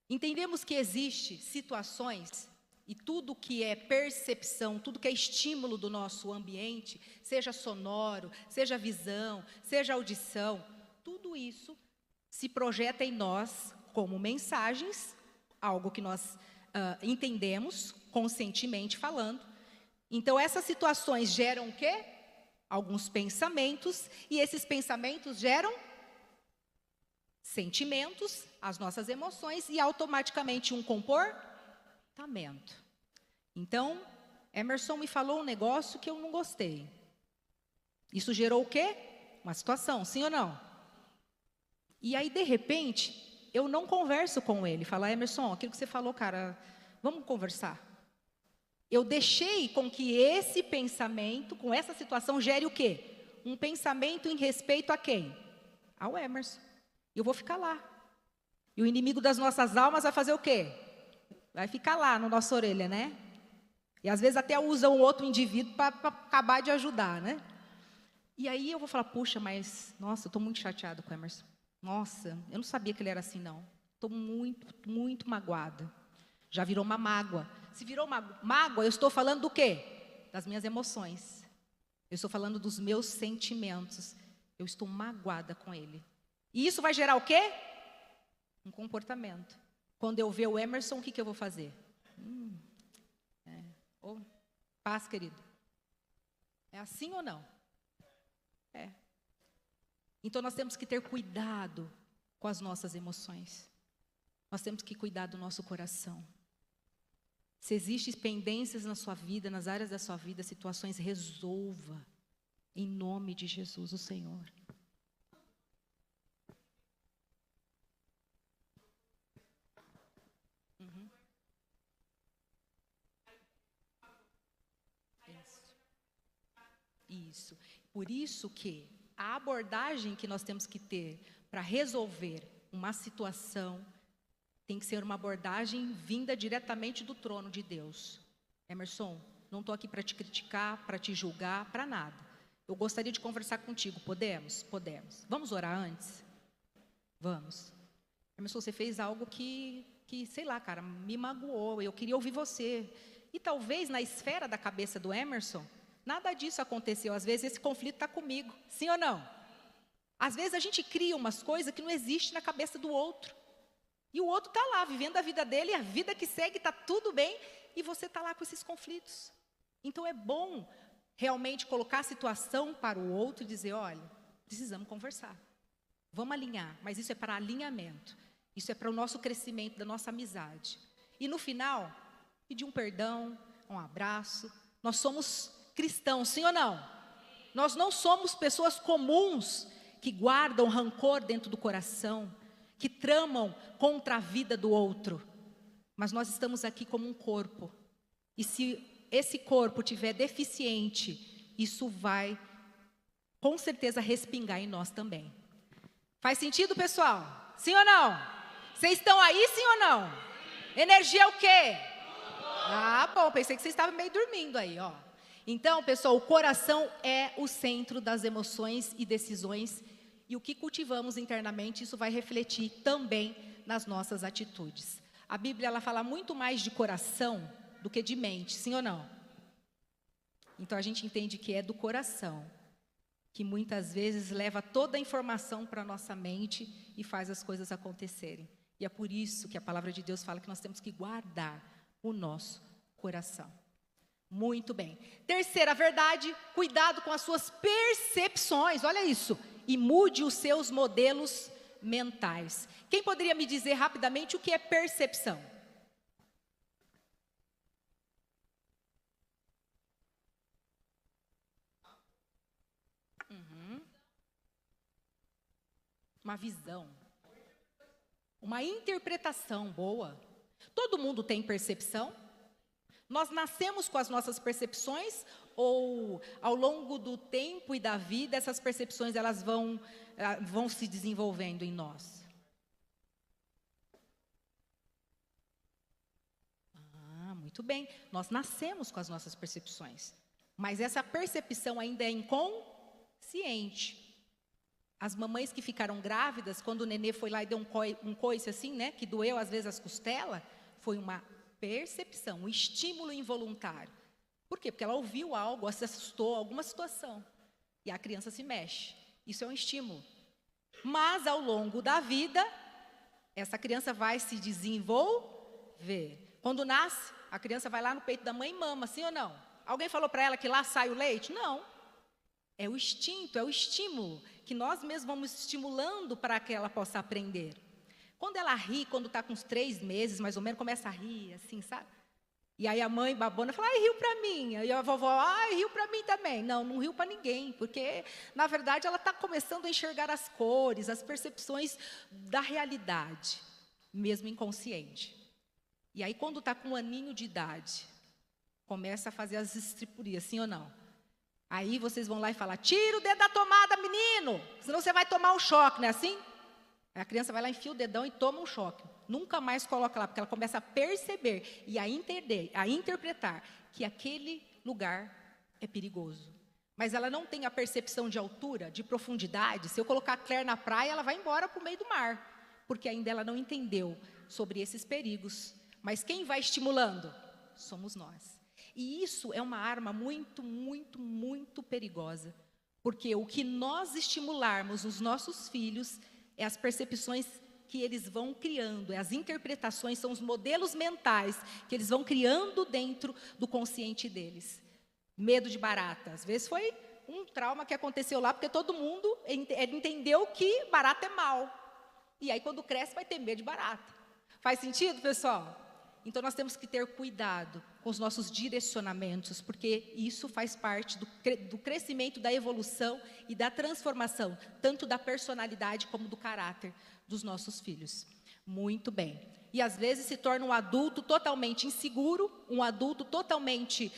Entendemos que existe situações e tudo que é percepção, tudo que é estímulo do nosso ambiente, seja sonoro, seja visão, seja audição, tudo isso se projeta em nós como mensagens, algo que nós entendemos conscientemente falando. Então essas situações geram o quê? Alguns pensamentos, e esses pensamentos geram sentimentos, as nossas emoções e automaticamente um comportamento. Então, Emerson me falou um negócio que eu não gostei. Isso gerou o quê? Uma situação, sim ou não? E aí, de repente, eu não converso com ele. Falo, Emerson, aquilo que você falou, cara, vamos conversar. Eu deixei com que esse pensamento, com essa situação, gere o quê? Um pensamento em respeito a quem? Ao Emerson. Eu vou ficar lá. E o inimigo das nossas almas vai fazer o quê? Vai ficar lá na nossa orelha, né? E às vezes até usa um outro indivíduo para acabar de ajudar, né? E aí eu vou falar, puxa, mas, nossa, eu estou muito chateada com o Emerson. Nossa, eu não sabia que ele era assim, não. Estou muito magoada. Já virou uma mágoa. Se virou uma mágoa, eu estou falando do quê? Das minhas emoções. Eu estou falando dos meus sentimentos. Eu estou magoada com ele. E isso vai gerar o quê? Um comportamento. Quando eu ver o Emerson, o que eu vou fazer? Paz, querido. É assim ou não? É. Então nós temos que ter cuidado com as nossas emoções. Nós temos que cuidar do nosso coração. Se existem pendências na sua vida, nas áreas da sua vida, situações, resolva. Em nome de Jesus, o Senhor. Isso. Por isso que a abordagem que nós temos que ter para resolver uma situação tem que ser uma abordagem vinda diretamente do trono de Deus. Emerson, não estou aqui para te criticar, para te julgar, para nada. Eu gostaria de conversar contigo. Podemos? Podemos. Vamos orar antes? Vamos. Emerson, você fez algo que, sei lá, cara, me magoou. Eu queria ouvir você. E talvez na esfera da cabeça do Emerson, nada disso aconteceu. Às vezes esse conflito está comigo. Sim ou não? Às vezes a gente cria umas coisas que não existem na cabeça do outro. E o outro está lá, vivendo a vida dele, a vida que segue, está tudo bem, e você está lá com esses conflitos. Então é bom realmente colocar a situação para o outro e dizer, olha, precisamos conversar. Vamos alinhar, mas isso é para alinhamento. Isso é para o nosso crescimento, da nossa amizade. E no final, pedir um perdão, um abraço. Nós somos cristãos, sim ou não? Nós não somos pessoas comuns que guardam rancor dentro do coração, que tramam contra a vida do outro. Mas nós estamos aqui como um corpo. E se esse corpo tiver deficiente, isso vai, com certeza, respingar em nós também. Faz sentido, pessoal? Sim ou não? Vocês estão aí, sim ou não? Energia é o quê? Ah, bom, pensei que vocês estavam meio dormindo aí, ó. Então, pessoal, o coração é o centro das emoções e decisões. E o que cultivamos internamente, isso vai refletir também nas nossas atitudes. A Bíblia, ela fala muito mais de coração do que de mente, sim ou não? Então, a gente entende que é do coração, que muitas vezes leva toda a informação para a nossa mente e faz as coisas acontecerem. E é por isso que a palavra de Deus fala que nós temos que guardar o nosso coração. Muito bem. Terceira verdade, cuidado com as suas percepções, olha isso. E mude os seus modelos mentais. Quem poderia me dizer rapidamente o que é percepção? Uma visão. Uma interpretação boa. Todo mundo tem percepção? Nós nascemos com as nossas percepções ou ao longo do tempo e da vida essas percepções elas vão se desenvolvendo em nós? Muito bem. Nós nascemos com as nossas percepções, mas essa percepção ainda é inconsciente. As mamães que ficaram grávidas, quando o nenê foi lá e deu um coice assim, né, que doeu às vezes as costelas, foi uma percepção, um estímulo involuntário. Por quê? Porque ela ouviu algo, se assustou, alguma situação. E a criança se mexe. Isso é um estímulo. Mas, ao longo da vida, essa criança vai se desenvolver. Quando nasce, a criança vai lá no peito da mãe e mama, sim ou não? Alguém falou para ela que lá sai o leite? Não. É o instinto, é o estímulo, que nós mesmos vamos estimulando para que ela possa aprender. Quando ela ri, quando está com uns 3 meses, mais ou menos, começa a rir, assim, sabe? E aí a mãe babona fala, riu para mim. E a vovó, riu para mim também. Não, não riu para ninguém, porque, na verdade, ela está começando a enxergar as cores, as percepções da realidade, mesmo inconsciente. E aí, quando está com 1 aninho de idade, começa a fazer as estripurias, sim ou não? Aí vocês vão lá e falam, tira o dedo da tomada, menino, senão você vai tomar um choque, não é assim? Aí a criança vai lá, enfia o dedão e toma um choque. Nunca mais coloca lá, porque ela começa a perceber e a entender, a interpretar que aquele lugar é perigoso. Mas ela não tem a percepção de altura, de profundidade. Se eu colocar a Claire na praia, ela vai embora para o meio do mar, porque ainda ela não entendeu sobre esses perigos. Mas quem vai estimulando? Somos nós. E isso é uma arma muito, muito, muito perigosa, Porque o que nós estimularmos nos nossos filhos é as percepções que eles vão criando, as interpretações, são os modelos mentais que eles vão criando dentro do consciente deles. Medo de barata, às vezes foi um trauma que aconteceu lá, porque todo mundo entendeu que barata é mal. E aí, quando cresce, vai ter medo de barata. Faz sentido, pessoal? Então, nós temos que ter cuidado com os nossos direcionamentos, porque isso faz parte do crescimento, da evolução e da transformação, tanto da personalidade como do caráter dos nossos filhos. Muito bem. E, às vezes, se torna um adulto totalmente inseguro, um adulto totalmente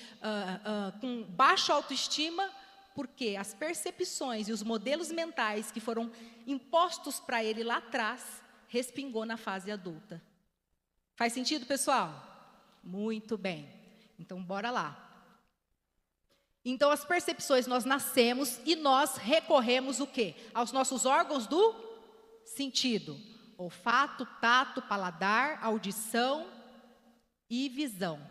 com baixa autoestima, porque as percepções e os modelos mentais que foram impostos para ele lá atrás, respingou na fase adulta. Faz sentido, pessoal? Muito bem. Então, bora lá. Então, as percepções, nós nascemos e nós recorremos o quê? Aos nossos órgãos do sentido. Olfato, tato, paladar, audição e visão.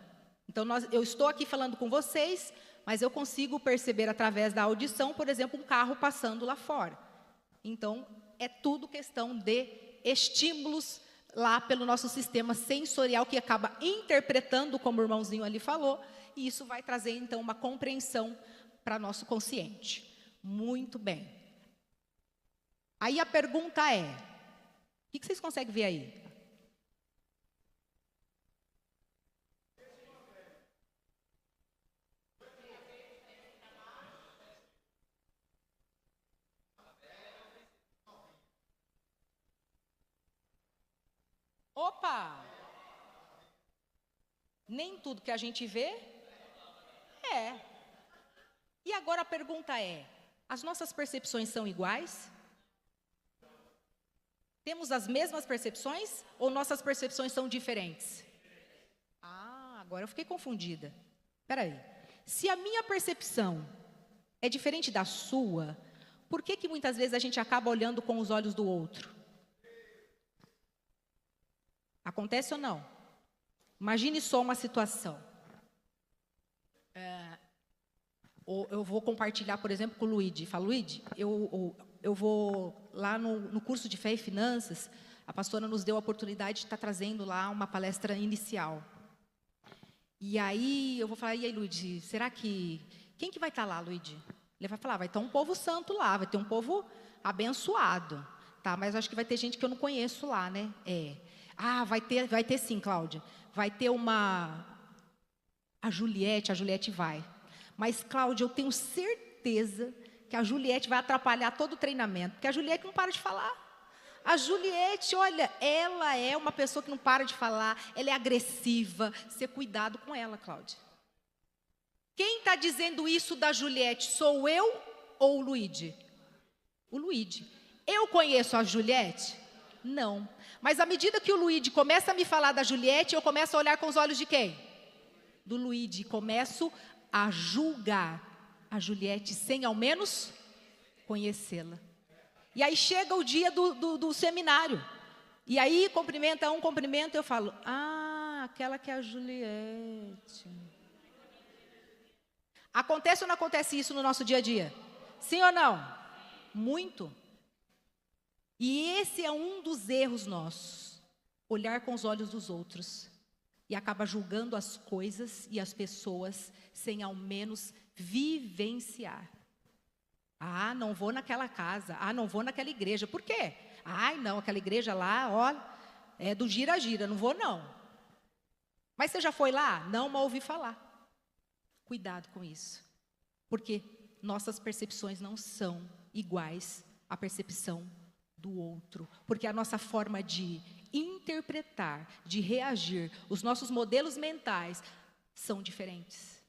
Então, eu estou aqui falando com vocês, mas eu consigo perceber através da audição, por exemplo, um carro passando lá fora. Então, é tudo questão de estímulos lá pelo nosso sistema sensorial, que acaba interpretando, como o irmãozinho ali falou, e isso vai trazer, então, uma compreensão para nosso consciente. Muito bem. Aí a pergunta é, o que vocês conseguem ver aí? Opa! Nem tudo que a gente vê é. E agora a pergunta é, as nossas percepções são iguais? Temos as mesmas percepções ou nossas percepções são diferentes? Ah, agora eu fiquei confundida. Espera aí. Se a minha percepção é diferente da sua, por que muitas vezes a gente acaba olhando com os olhos do outro? Acontece ou não? Imagine só uma situação. Eu vou compartilhar, por exemplo, com o Luigi. Fala, Luigi, eu vou lá no curso de Fé e Finanças, a pastora nos deu a oportunidade de estar trazendo lá uma palestra inicial. E aí eu vou falar, e aí, Luigi, será que... Quem que vai estar lá, Luigi? Ele vai falar, vai ter um povo santo lá, vai ter um povo abençoado. Tá, mas acho que vai ter gente que eu não conheço lá, né? Ah, vai ter sim, Cláudia. Vai ter a Juliette vai. Mas, Cláudia, eu tenho certeza que a Juliette vai atrapalhar todo o treinamento, porque a Juliette não para de falar. A Juliette, olha, ela é uma pessoa que não para de falar, ela é agressiva. Ter cuidado com ela, Cláudia. Quem está dizendo isso da Juliette? Sou eu ou o Luigi? O Luigi. Eu conheço a Juliette? Não. Mas à medida que o Luigi começa a me falar da Juliette, eu começo a olhar com os olhos de quem? Do Luigi. Começo a julgar a Juliette sem ao menos conhecê-la. E aí chega o dia do seminário. E aí cumprimenta um, cumprimenta, eu falo, aquela que é a Juliette. Acontece ou não acontece isso no nosso dia a dia? Sim ou não? Muito. E esse é um dos erros nossos. Olhar com os olhos dos outros. E acaba julgando as coisas e as pessoas sem ao menos vivenciar. Não vou naquela casa. Não vou naquela igreja. Por quê? Não, aquela igreja lá, olha, é do gira-gira, não vou não. Mas você já foi lá? Não, mas ouvi falar. Cuidado com isso. Porque nossas percepções não são iguais à percepção do outro. Porque a nossa forma de interpretar, de reagir, os nossos modelos mentais são diferentes.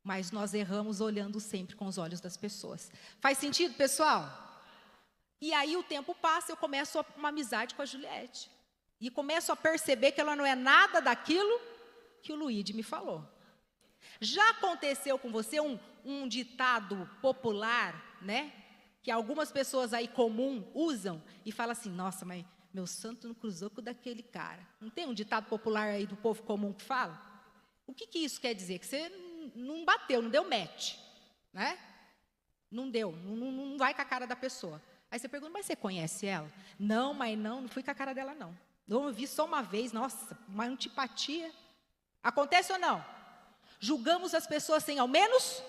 Mas nós erramos olhando sempre com os olhos das pessoas. Faz sentido, pessoal? E aí o tempo passa, eu começo uma amizade com a Juliette. E começo a perceber que ela não é nada daquilo que o Luigi me falou. Já aconteceu com você um ditado popular, né? Que algumas pessoas aí comum usam e falam assim, nossa, mas meu santo não cruzou com o daquele cara. Não tem um ditado popular aí do povo comum que fala? O que isso quer dizer? Que você não bateu, não deu match, né? Não deu, não vai com a cara da pessoa. Aí você pergunta, mas você conhece ela? Não, mas não fui com a cara dela, não. Eu vi só uma vez, nossa, uma antipatia. Acontece ou não? Julgamos as pessoas sem ao menos,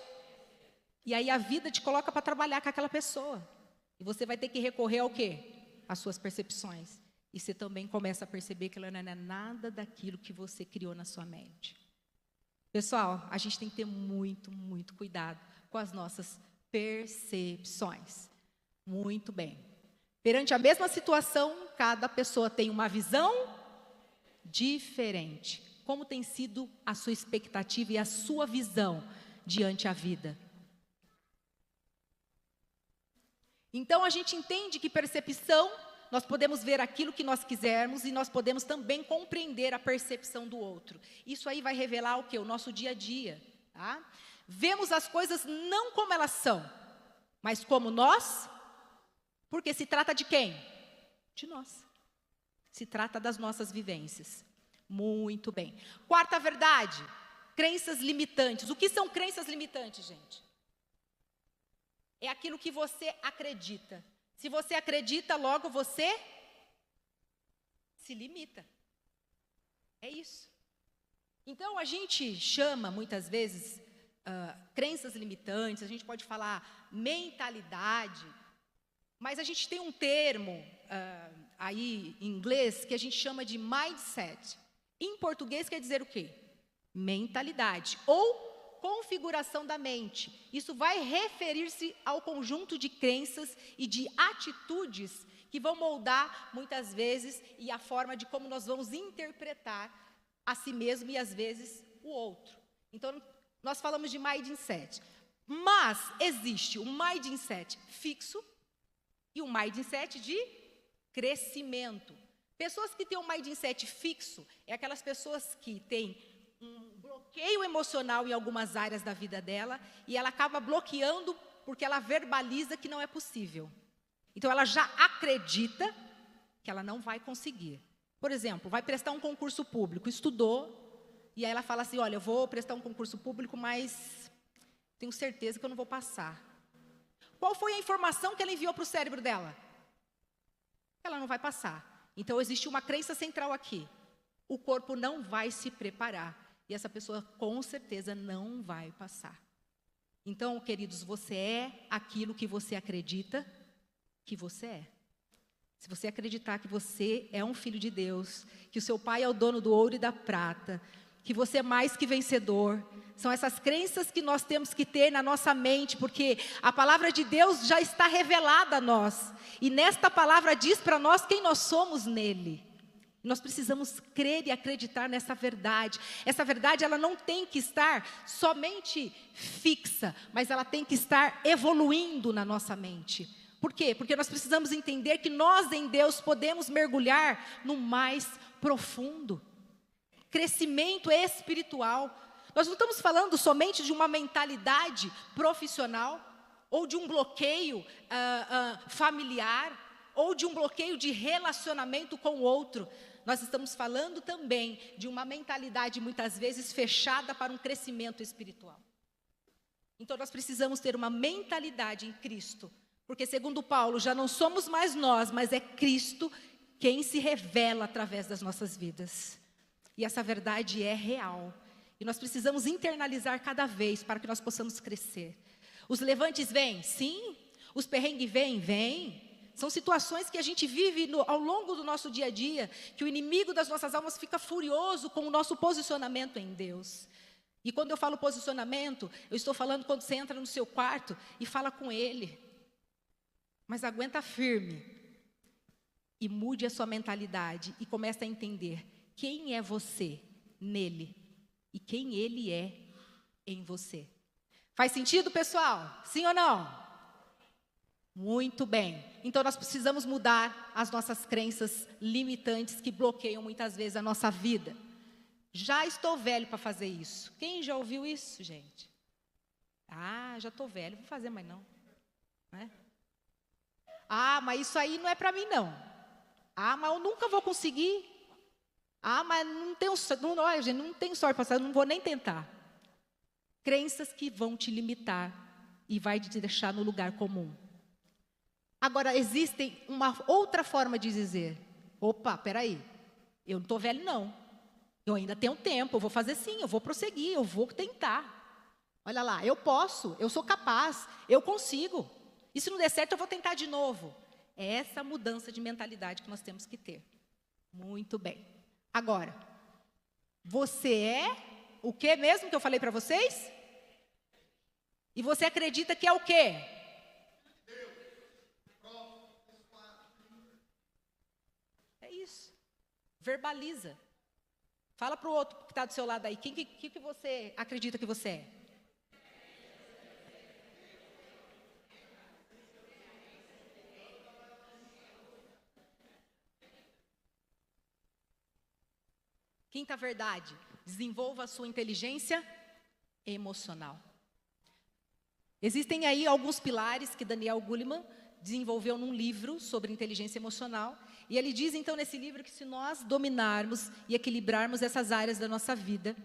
e aí a vida te coloca para trabalhar com aquela pessoa. E você vai ter que recorrer ao quê? Às suas percepções. E você também começa a perceber que ela não é nada daquilo que você criou na sua mente. Pessoal, a gente tem que ter muito, muito cuidado com as nossas percepções. Muito bem. Perante a mesma situação, cada pessoa tem uma visão diferente. Como tem sido a sua expectativa e a sua visão diante a vida? Então, a gente entende que percepção, nós podemos ver aquilo que nós quisermos e nós podemos também compreender a percepção do outro. Isso aí vai revelar o quê? O nosso dia a dia. Tá? Vemos as coisas não como elas são, mas como nós, porque se trata de quem? De nós. Se trata das nossas vivências. Muito bem. Quarta verdade, crenças limitantes. O que são crenças limitantes, gente? É aquilo que você acredita. Se você acredita, logo você se limita. É isso. Então, a gente chama, muitas vezes, crenças limitantes, a gente pode falar mentalidade, mas a gente tem um termo aí em inglês que a gente chama de mindset. Em português quer dizer o quê? Mentalidade ou configuração da mente. Isso vai referir-se ao conjunto de crenças e de atitudes que vão moldar muitas vezes e a forma de como nós vamos interpretar a si mesmo e às vezes o outro. Então, nós falamos de mindset, mas existe um mindset fixo e um mindset de crescimento. Pessoas que têm um mindset fixo é aquelas pessoas que têm um bloqueio emocional em algumas áreas da vida dela e ela acaba bloqueando porque ela verbaliza que não é possível. Então, ela já acredita que ela não vai conseguir. Por exemplo, vai prestar um concurso público, estudou, e aí ela fala assim, olha, eu vou prestar um concurso público, mas tenho certeza que eu não vou passar. Qual foi a informação que ela enviou para o cérebro dela? Ela não vai passar. Então, existe uma crença central aqui. O corpo não vai se preparar. E essa pessoa, com certeza, não vai passar. Então, queridos, você é aquilo que você acredita que você é. Se você acreditar que você é um filho de Deus, que o seu pai é o dono do ouro e da prata, que você é mais que vencedor, são essas crenças que nós temos que ter na nossa mente, porque a palavra de Deus já está revelada a nós. E nesta palavra diz para nós quem nós somos nele. Nós precisamos crer e acreditar nessa verdade. Essa verdade, ela não tem que estar somente fixa, mas ela tem que estar evoluindo na nossa mente. Por quê? Porque nós precisamos entender que nós em Deus podemos mergulhar no mais profundo. Crescimento espiritual. Nós não estamos falando somente de uma mentalidade profissional, ou de um bloqueio familiar, ou de um bloqueio de relacionamento com o outro. Nós estamos falando também de uma mentalidade muitas vezes fechada para um crescimento espiritual. Então nós precisamos ter uma mentalidade em Cristo, porque segundo Paulo, já não somos mais nós, mas é Cristo quem se revela através das nossas vidas. E essa verdade é real. E nós precisamos internalizar cada vez para que nós possamos crescer. Os levantes vêm? Sim. Os perrengues vêm? Vêm. São situações que a gente vive ao longo do nosso dia a dia, que o inimigo das nossas almas fica furioso com o nosso posicionamento em Deus. E quando eu falo posicionamento, eu estou falando quando você entra no seu quarto e fala com Ele. Mas aguenta firme e mude a sua mentalidade e comece a entender quem é você nele e quem Ele é em você. Faz sentido, pessoal? Sim ou não? Muito bem. Então, nós precisamos mudar as nossas crenças limitantes que bloqueiam muitas vezes a nossa vida. Já estou velho para fazer isso. Quem já ouviu isso, gente? Ah, já estou velho, vou fazer mais não. Né? Ah, mas isso aí não é para mim não. Ah, mas eu nunca vou conseguir. Ah, mas não tenho sorte para fazer, não vou nem tentar. Crenças que vão te limitar e vai te deixar no lugar comum. Agora, existe uma outra forma de dizer: opa, peraí, eu não estou velho não, eu ainda tenho tempo, eu vou fazer sim, eu vou prosseguir, eu vou tentar. Olha lá, eu posso, eu sou capaz, eu consigo. E se não der certo, eu vou tentar de novo. É essa mudança de mentalidade que nós temos que ter. Muito bem. Agora, você é o que mesmo que eu falei para vocês? E você acredita que é o quê? É isso. Verbaliza. Fala para o outro que está do seu lado aí. Quem que você acredita que você é? Quinta verdade, desenvolva a sua inteligência emocional. Existem aí alguns pilares que Daniel Goleman desenvolveu num livro sobre inteligência emocional. E ele diz, então, nesse livro, que se nós dominarmos e equilibrarmos essas áreas da nossa vida,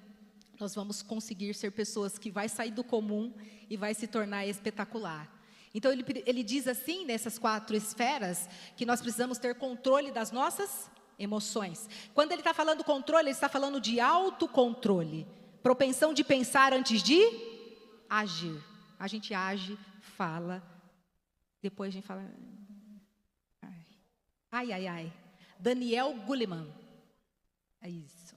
nós vamos conseguir ser pessoas que vai sair do comum e vai se tornar espetacular. Então, ele diz assim, nessas 4 esferas, que nós precisamos ter controle das nossas emoções. Quando ele está falando controle, ele está falando de autocontrole. Propensão de pensar antes de agir. A gente age, fala, depois a gente fala... Ai. Daniel Goleman. É isso.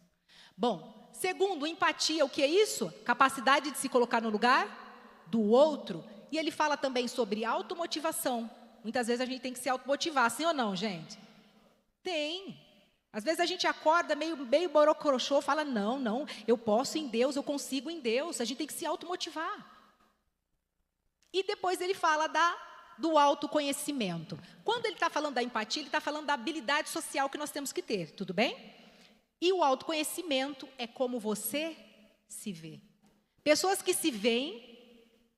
Bom, segundo, empatia, o que é isso? Capacidade de se colocar no lugar do outro. E ele fala também sobre automotivação. Muitas vezes a gente tem que se automotivar, sim ou não, gente? Tem. Às vezes a gente acorda meio borocrochô, fala, não, eu posso em Deus, eu consigo em Deus. A gente tem que se automotivar. E depois ele fala do autoconhecimento. Quando ele está falando da empatia, ele está falando da habilidade social que nós temos que ter, tudo bem? E o autoconhecimento é como você se vê. Pessoas que se veem,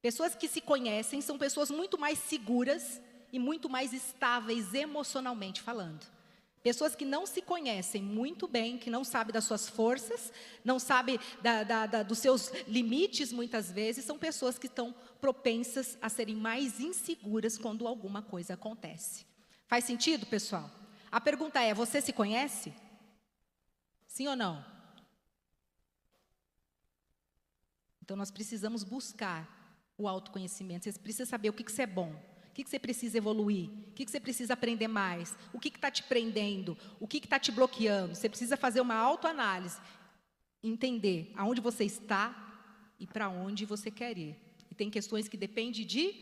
pessoas que se conhecem, são pessoas muito mais seguras e muito mais estáveis emocionalmente falando. Pessoas que não se conhecem muito bem, que não sabem das suas forças, não sabem dos seus limites, muitas vezes, são pessoas que estão propensas a serem mais inseguras quando alguma coisa acontece. Faz sentido, pessoal? A pergunta é, você se conhece? Sim ou não? Então, nós precisamos buscar o autoconhecimento. Você precisa saber o que você é bom. O que você precisa evoluir? O que você precisa aprender mais? O que está te prendendo? O que está te bloqueando? Você precisa fazer uma autoanálise, entender aonde você está e para onde você quer ir. E tem questões que dependem de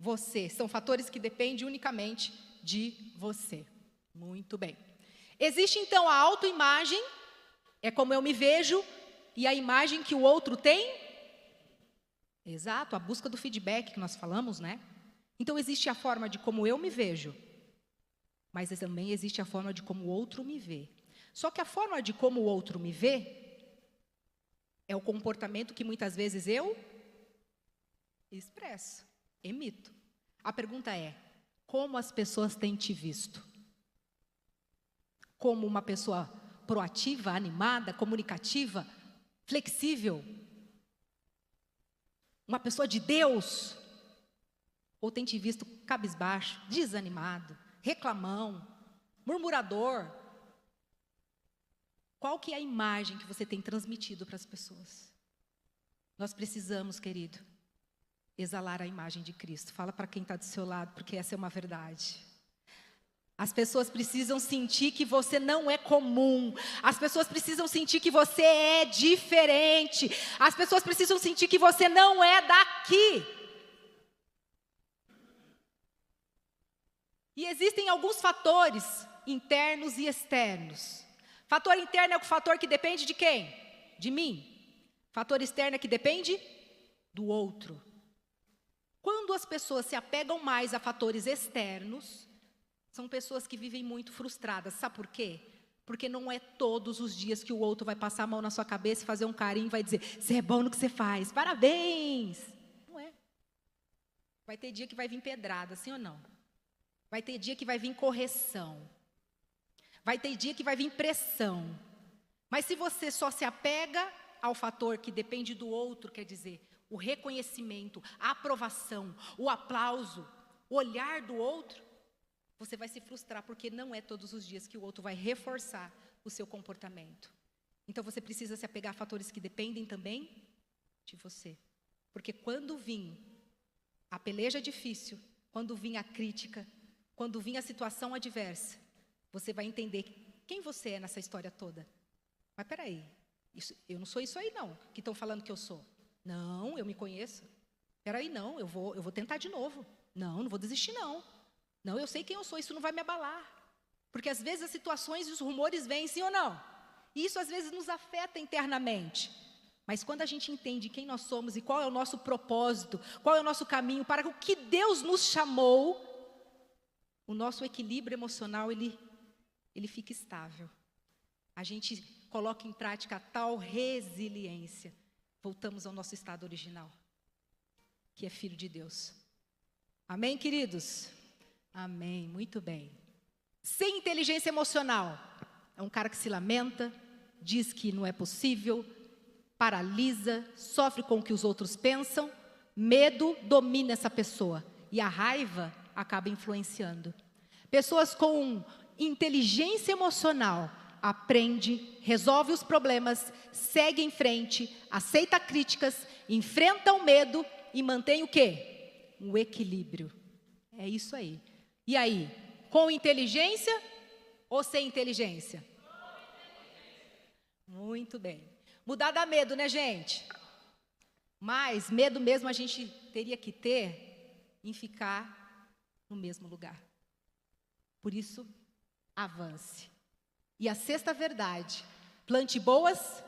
você, são fatores que dependem unicamente de você. Muito bem. Existe então a autoimagem, é como eu me vejo, e a imagem que o outro tem? Exato, a busca do feedback que nós falamos, né? Então, existe a forma de como eu me vejo, mas também existe a forma de como o outro me vê. Só que a forma de como o outro me vê é o comportamento que muitas vezes eu expresso, emito. A pergunta é, como as pessoas têm te visto? Como uma pessoa proativa, animada, comunicativa, flexível? Uma pessoa de Deus? Ou tem te visto cabisbaixo, desanimado, reclamão, murmurador? Qual que é a imagem que você tem transmitido para as pessoas? Nós precisamos, querido, exalar a imagem de Cristo. Fala para quem está do seu lado, porque essa é uma verdade. As pessoas precisam sentir que você não é comum. As pessoas precisam sentir que você é diferente. As pessoas precisam sentir que você não é daqui. E existem alguns fatores internos e externos. Fator interno é o fator que depende de quem? De mim. Fator externo é que depende do outro. Quando as pessoas se apegam mais a fatores externos, são pessoas que vivem muito frustradas. Sabe por quê? Porque não é todos os dias que o outro vai passar a mão na sua cabeça e fazer um carinho e vai dizer, você é bom no que você faz, parabéns. Não é. Vai ter dia que vai vir pedrada, sim ou não? Vai ter dia que vai vir correção. Vai ter dia que vai vir pressão. Mas se você só se apega ao fator que depende do outro, quer dizer, o reconhecimento, a aprovação, o aplauso, o olhar do outro, você vai se frustrar, porque não é todos os dias que o outro vai reforçar o seu comportamento. Então você precisa se apegar a fatores que dependem também de você. Porque quando vir a peleja difícil, quando vir a crítica, quando vir a situação adversa, você vai entender quem você é nessa história toda. Mas peraí, eu não sou isso aí não, que estão falando que eu sou. Não, eu me conheço. Peraí, não, eu vou tentar de novo. Não vou desistir não. Não, eu sei quem eu sou, isso não vai me abalar. Porque às vezes as situações e os rumores vêm, sim ou não? E isso às vezes nos afeta internamente. Mas quando a gente entende quem nós somos e qual é o nosso propósito, qual é o nosso caminho, para o que Deus nos chamou, o nosso equilíbrio emocional, ele fica estável. A gente coloca em prática a tal resiliência. Voltamos ao nosso estado original, que é filho de Deus. Amém, queridos? Amém, muito bem. Sem inteligência emocional, é um cara que se lamenta, diz que não é possível, paralisa, sofre com o que os outros pensam, medo domina essa pessoa e a raiva acaba influenciando. Pessoas com inteligência emocional aprende, resolve os problemas, segue em frente, aceita críticas, enfrenta o medo e mantém o quê? O equilíbrio. É isso aí. E aí, com inteligência ou sem inteligência? Muito bem. Mudar dá medo, né, gente? Mas medo mesmo a gente teria que ter em ficar no mesmo lugar. Por isso, avance. E a sexta verdade, plante boas.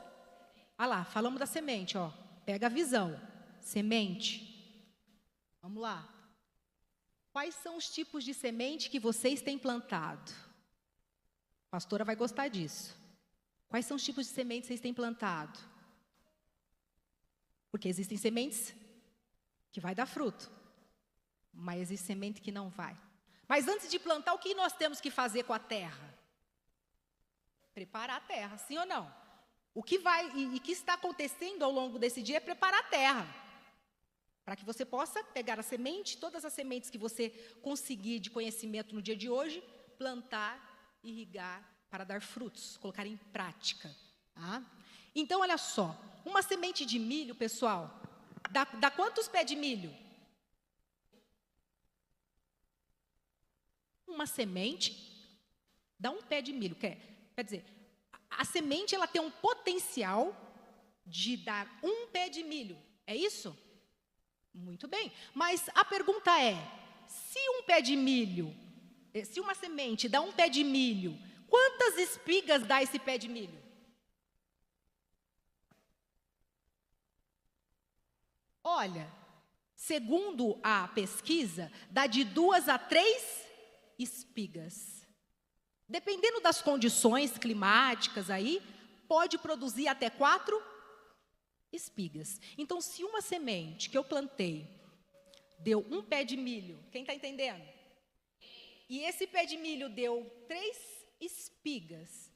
Ah lá, falamos da semente, ó. Pega a visão. Semente. Vamos lá. Quais são os tipos de semente que vocês têm plantado? A pastora vai gostar disso. Quais são os tipos de sementes que vocês têm plantado? Porque existem sementes que vai dar fruto, mas existe semente que não vai. Mas antes de plantar, o que nós temos que fazer com a terra? Preparar a terra, sim ou não? O que vai e que está acontecendo ao longo desse dia é preparar a terra. Para que você possa pegar a semente, todas as sementes que você conseguir de conhecimento no dia de hoje, plantar, irrigar, para dar frutos, colocar em prática. Tá? Então, olha só, uma semente de milho, pessoal, dá quantos pés de milho? Uma semente dá um pé de milho. Quer dizer, a semente ela tem um potencial de dar um pé de milho. É isso? Muito bem. Mas a pergunta é, se uma semente dá um pé de milho, quantas espigas dá esse pé de milho? Olha, segundo a pesquisa, dá de 2 a 3 espigas. Dependendo das condições climáticas aí, pode produzir até 4 espigas. Então, se uma semente que eu plantei deu um pé de milho, quem está entendendo? E esse pé de milho deu 3 espigas.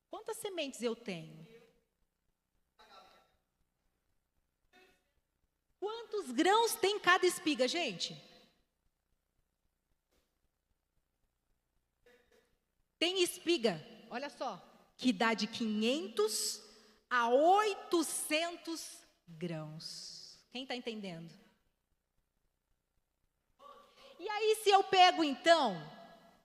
Quantas sementes eu tenho? Quantos grãos tem cada espiga, gente? Tem espiga, olha só, que dá de 500 a 800 grãos. Quem está entendendo? E aí, se eu pego, então,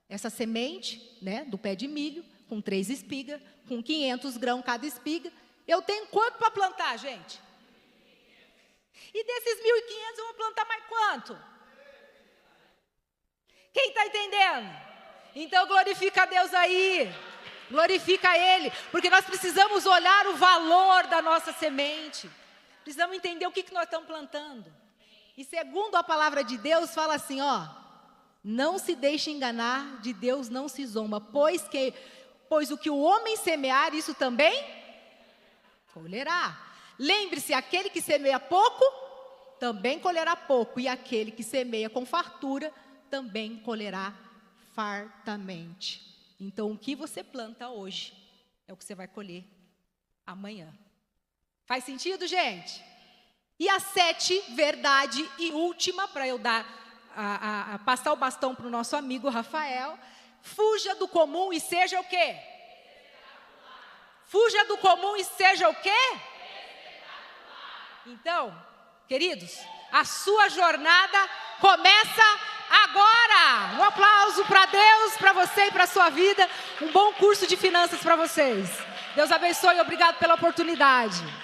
essa semente, né, do pé de milho, com 3 espigas, com 500 grãos cada espiga, eu tenho quanto para plantar, gente? E desses 1.500 eu vou plantar mais quanto? Quem está entendendo? Então glorifica a Deus aí, glorifica Ele, porque nós precisamos olhar o valor da nossa semente, precisamos entender o que nós estamos plantando. E segundo a palavra de Deus, fala assim, ó, não se deixe enganar, de Deus não se zomba, pois o que o homem semear, isso também colherá. Lembre-se, aquele que semeia pouco, também colherá pouco, e aquele que semeia com fartura, também colherá fartamente. Então, o que você planta hoje é o que você vai colher amanhã. Faz sentido, gente? E a 7, verdade e última, para eu dar passar o bastão para o nosso amigo Rafael. Fuja do comum e seja o quê? Fuja do comum e seja o quê? Então, queridos, a sua jornada começa agora. Um aplauso para Deus, para você e para a sua vida. Um bom curso de finanças para vocês. Deus abençoe e obrigado pela oportunidade.